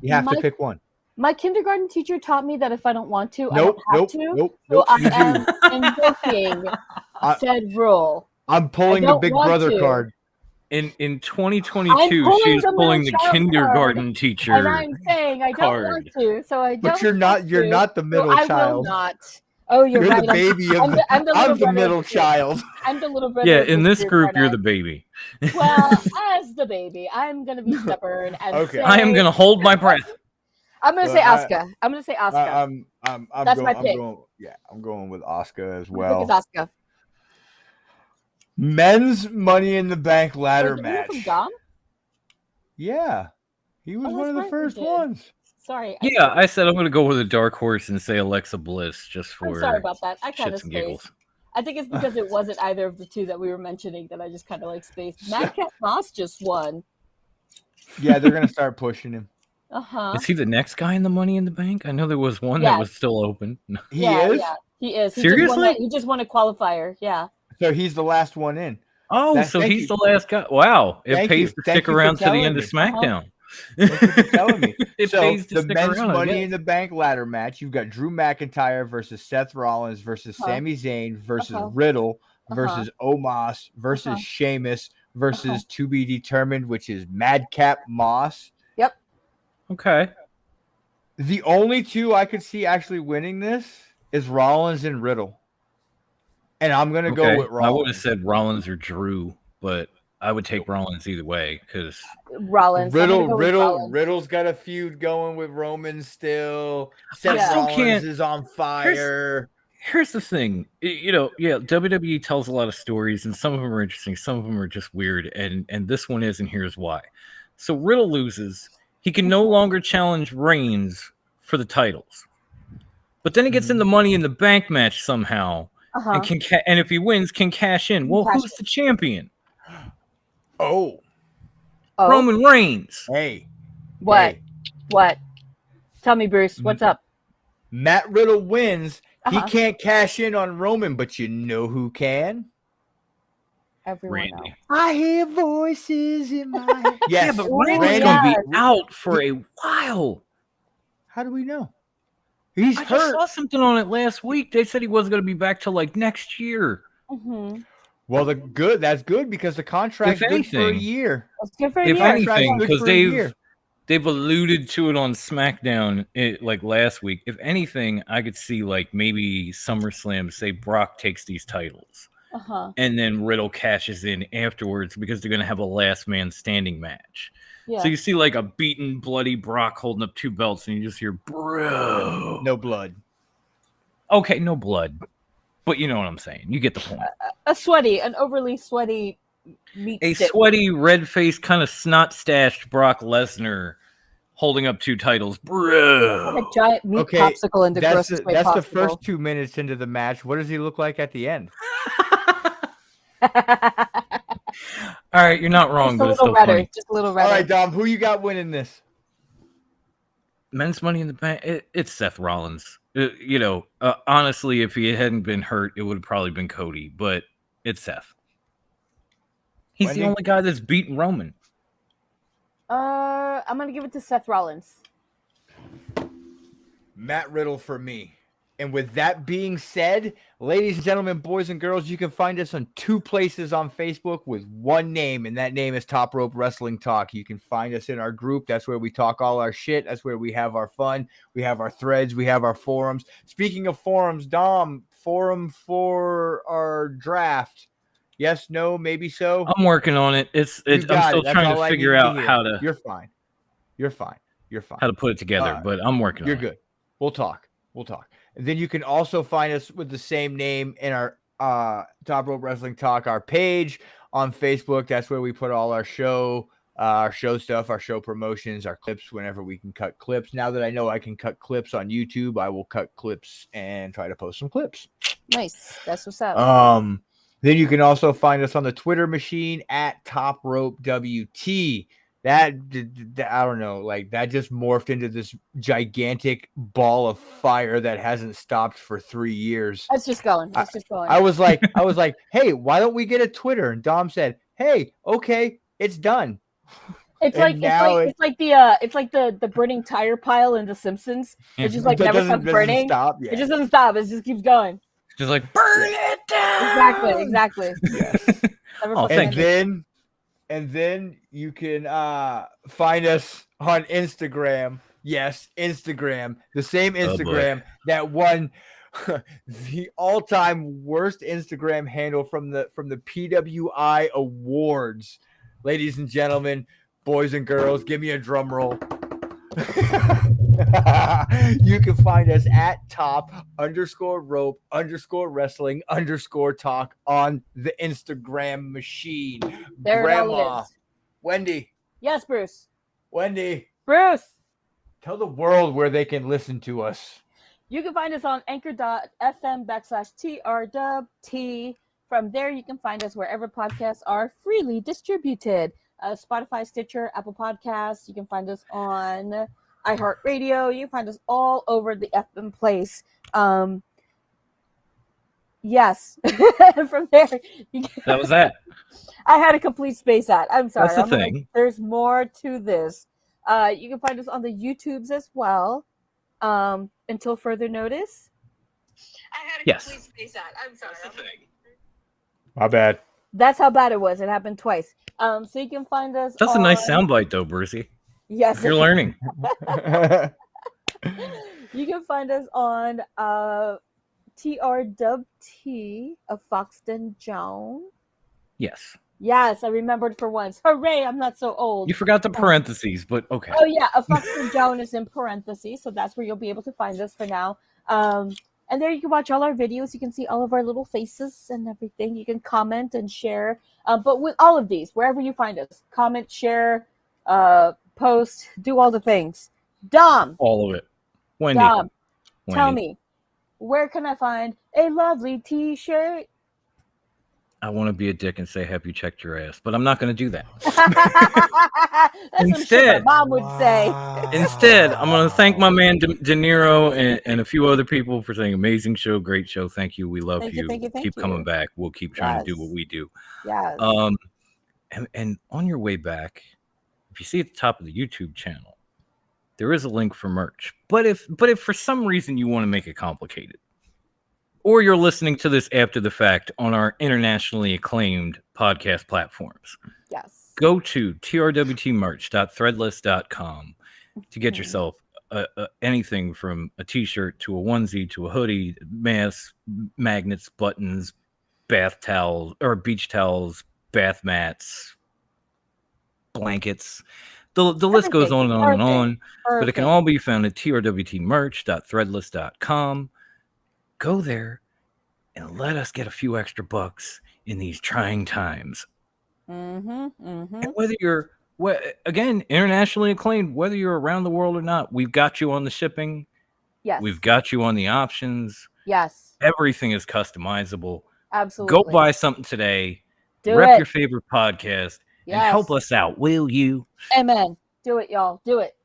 You have to pick one. My kindergarten teacher taught me that if I don't want to, I Nope. don't have to. So I am invoking said rule. I'm pulling the Big Brother card. In 2022, she's pulling the kindergarten teacher. And I'm saying I don't want to, so I don't. But you're not the middle child. I will not. Oh, you're right. the baby of I'm the middle child. I'm the little brother. Yeah, in this group, you're the baby. Well, as the baby, I'm gonna be stubborn and say, I am gonna hold my breath. I'm gonna say Asuka. I'm gonna say Asuka. That's my pick. I'm going with Asuka as well. It's Asuka. Men's Money in the Bank ladder From match. Dom? Yeah, he was one of the first ones. Sorry. Yeah, I said I'm going to go with a dark horse and say Alexa Bliss just for. I'm sorry about that. I kind of shits and spaced. giggles. I think it's because it wasn't either of the two that we were mentioning that I just kind of like spaced. Madcap Moss just won. Yeah, they're going to start pushing him. Is he the next guy in the Money in the Bank? I know there was one that was still open. He is? Yeah, he is. Seriously? He just won a qualifier. Yeah. So he's the last one in. Oh, so he's the last guy. Wow. It pays to stick around to the end of SmackDown. Thank you for telling me. So the men's Money in the Bank ladder match, you've got Drew McIntyre versus Seth Rollins versus Sami Zayn versus Riddle versus Omos versus Sheamus versus to be determined, which is Madcap Moss. Yep. Okay. The only two I could see actually winning this is Rollins and Riddle. And I'm going to go with Rollins. I would have said Rollins or Drew, but I would take Rollins either way because Riddle's got a feud going with Roman still. Seth Rollins is on fire. Here's the thing, WWE tells a lot of stories, and some of them are interesting, some of them are just weird, and this one is, and here's why. So Riddle loses, he can no longer challenge Reigns for the titles, but then he gets in the Money in the Bank match somehow. And and if he wins, can cash in. Well, who's the champion? Oh, Roman Reigns. Hey, what? Tell me, Bruce. What's up? Matt Riddle wins. He can't cash in on Roman, but you know who can? Everyone else. I hear voices in my head. Yes, but Randy's gonna be out for a while. How do we know? He's hurt. I just saw something on it last week. They said he wasn't going to be back till like next year. Well, that's good because the contract's good for a year. It's good for a year. If anything, because they've alluded to it on SmackDown like last week. If anything, I could see like maybe SummerSlam say Brock takes these titles. And then Riddle cashes in afterwards because they're going to have a last man standing match. Yeah. So you see like a beaten, bloody Brock holding up two belts, and you just hear, bro. No blood. Okay, no blood. But you know what I'm saying. You get the point. An overly sweaty meat A stick. sweaty, red-faced, kind of snot-stashed Brock Lesnar holding up 2 titles. Bro. Like a giant meat Okay, popsicle in the that's grossest way the possible. first 2 minutes into the match. What does he look like at the end? All right, you're not wrong, Just a but it's little still redder. funny. Just a little All redder. right, Dom, who you got winning this? Men's Money in the Bank, it's Seth Rollins. Honestly, if he hadn't been hurt, it would have probably been Cody, but it's Seth. He's Wendy? the only guy that's beaten Roman. I'm gonna give it to Seth Rollins. Matt Riddle for me. And with that being said, ladies and gentlemen, boys and girls, you can find us on 2 places on Facebook with one name, and that name is Top Rope Wrestling Talk. You can find us in our group. That's where we talk all our shit. That's where we have our fun. We have our threads. We have our forums. Speaking of forums, Dom, forum for our draft. Yes, no, maybe so. I'm working on it. I'm You got still it. That's trying all to I figure needed to out hear. how to You're fine. You're fine. You're fine. how to put it together, but I'm working You're on it. good. We'll talk. And then you can also find us with the same name in our Top Rope Wrestling Talk, our page on Facebook. That's where we put all our show stuff, our show promotions, our clips whenever we can cut clips. Now that I know I can cut clips on YouTube, I will cut clips and try to post some clips. Nice. That's what's up. Then you can also find us on the Twitter machine at Top Rope WT. That I don't know, like that just morphed into this gigantic ball of fire that hasn't stopped for 3 years. It's just going. It's just going. I was like, hey, why don't we get a Twitter? And Dom said, hey, okay, it's done. It's and like now it's like the burning tire pile in The Simpsons. It just like that never doesn't stops burning. stop. Yeah. It just doesn't stop. It just keeps going. Just like burn it down. Exactly. Yes. Never Oh, fucking thank ending. And then you can find us on Instagram. Yes, Instagram. The same Instagram that won the all-time worst Instagram handle from the PWI Awards. Ladies and gentlemen, boys and girls, give me a drum roll. You can find us at top_rope_wrestling_talk on the Instagram machine. There it all Grandma, is. Wendy, Yes, Bruce. Wendy, Bruce. tell the world where they can listen to us. You can find us on anchor.fm/TRWT. From there, you can find us wherever podcasts are freely distributed. Spotify, Stitcher, Apple Podcasts. You can find us on iHeartRadio. You can find us all over the FM place. Yes. From there, That was that. I had a complete space at. I'm sorry. That's the thing. There's more to this. You can find us on the YouTubes as well. Until further notice. I had a Yes. complete space at. I'm sorry. My bad. That's how bad it was. It happened twice. So you can find us. That's a nice soundbite, though, Brucey. Yes, You're learning. You can find us on TRWT of Foxton Joan. Yes. Yes, I remembered for once. Hooray! I'm not so old. You forgot the parentheses, but okay. Oh yeah, a Foxton Joan is in parentheses, so that's where you'll be able to find us for now. And there you can watch all our videos. You can see all of our little faces and everything. You can comment and share. But with all of these, wherever you find us, comment, share, post, do all the things. Dom. All of it. Wendy. Dom, tell Wendy. me, where can I find a lovely T-shirt? I want to be a dick and say, have you checked your ass? But I'm not going to do that. That's some shit Instead- my mom would say. Instead, I'm going to thank my man De Niro and a few other people for saying amazing show, great show. Thank you. We love Thank you. you, thank you, thank Keep you. coming back. We'll keep trying to do Yes. what we do. Yes. And on your way back, if you see at the top of the YouTube channel, there is a link for merch. But if for some reason you want to make it complicated, or you're listening to this after the fact on our internationally acclaimed podcast platforms, Yes. go to trwtmerch.threadless.com to get yourself anything from a t-shirt to a onesie to a hoodie, mask, magnets, buttons, bath towels or beach towels, bath mats, blankets. The list goes on and on and on, but it can all be found at trwtmerch.threadless.com. Go there and let us get a few extra bucks in these trying times. And whether you're again internationally acclaimed, whether you're around the world or not, we've got you on the shipping. Yes. We've got you on the options. Yes. Everything is customizable. Absolutely. Go buy something today. Do Rep it. your favorite podcast and Yes. help us out, will you? Amen. Do it, y'all. Do it.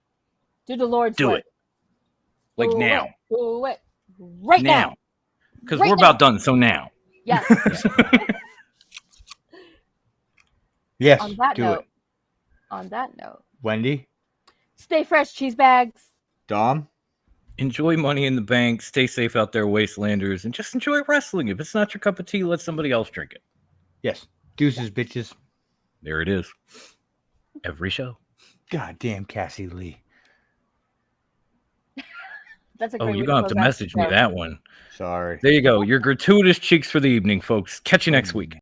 Do the Lord's Do way. it. Like Do now. It. Do it. Right now. Because Right we're now. about done. So now. Yes. Yes. On that do note. it. On that note. Wendy, Stay fresh, cheese bags. Dom. Enjoy Money in the Bank. Stay safe out there, wastelanders, and just enjoy wrestling. If it's not your cup of tea, let somebody else drink it. Yes. Deuces, bitches. There it is. Every show. God damn, Cassie Lee. That's a Oh, great you're way going to have close to out message the me show. that one. Sorry. There you go. Your gratuitous cheeks for the evening, folks. Catch you next week.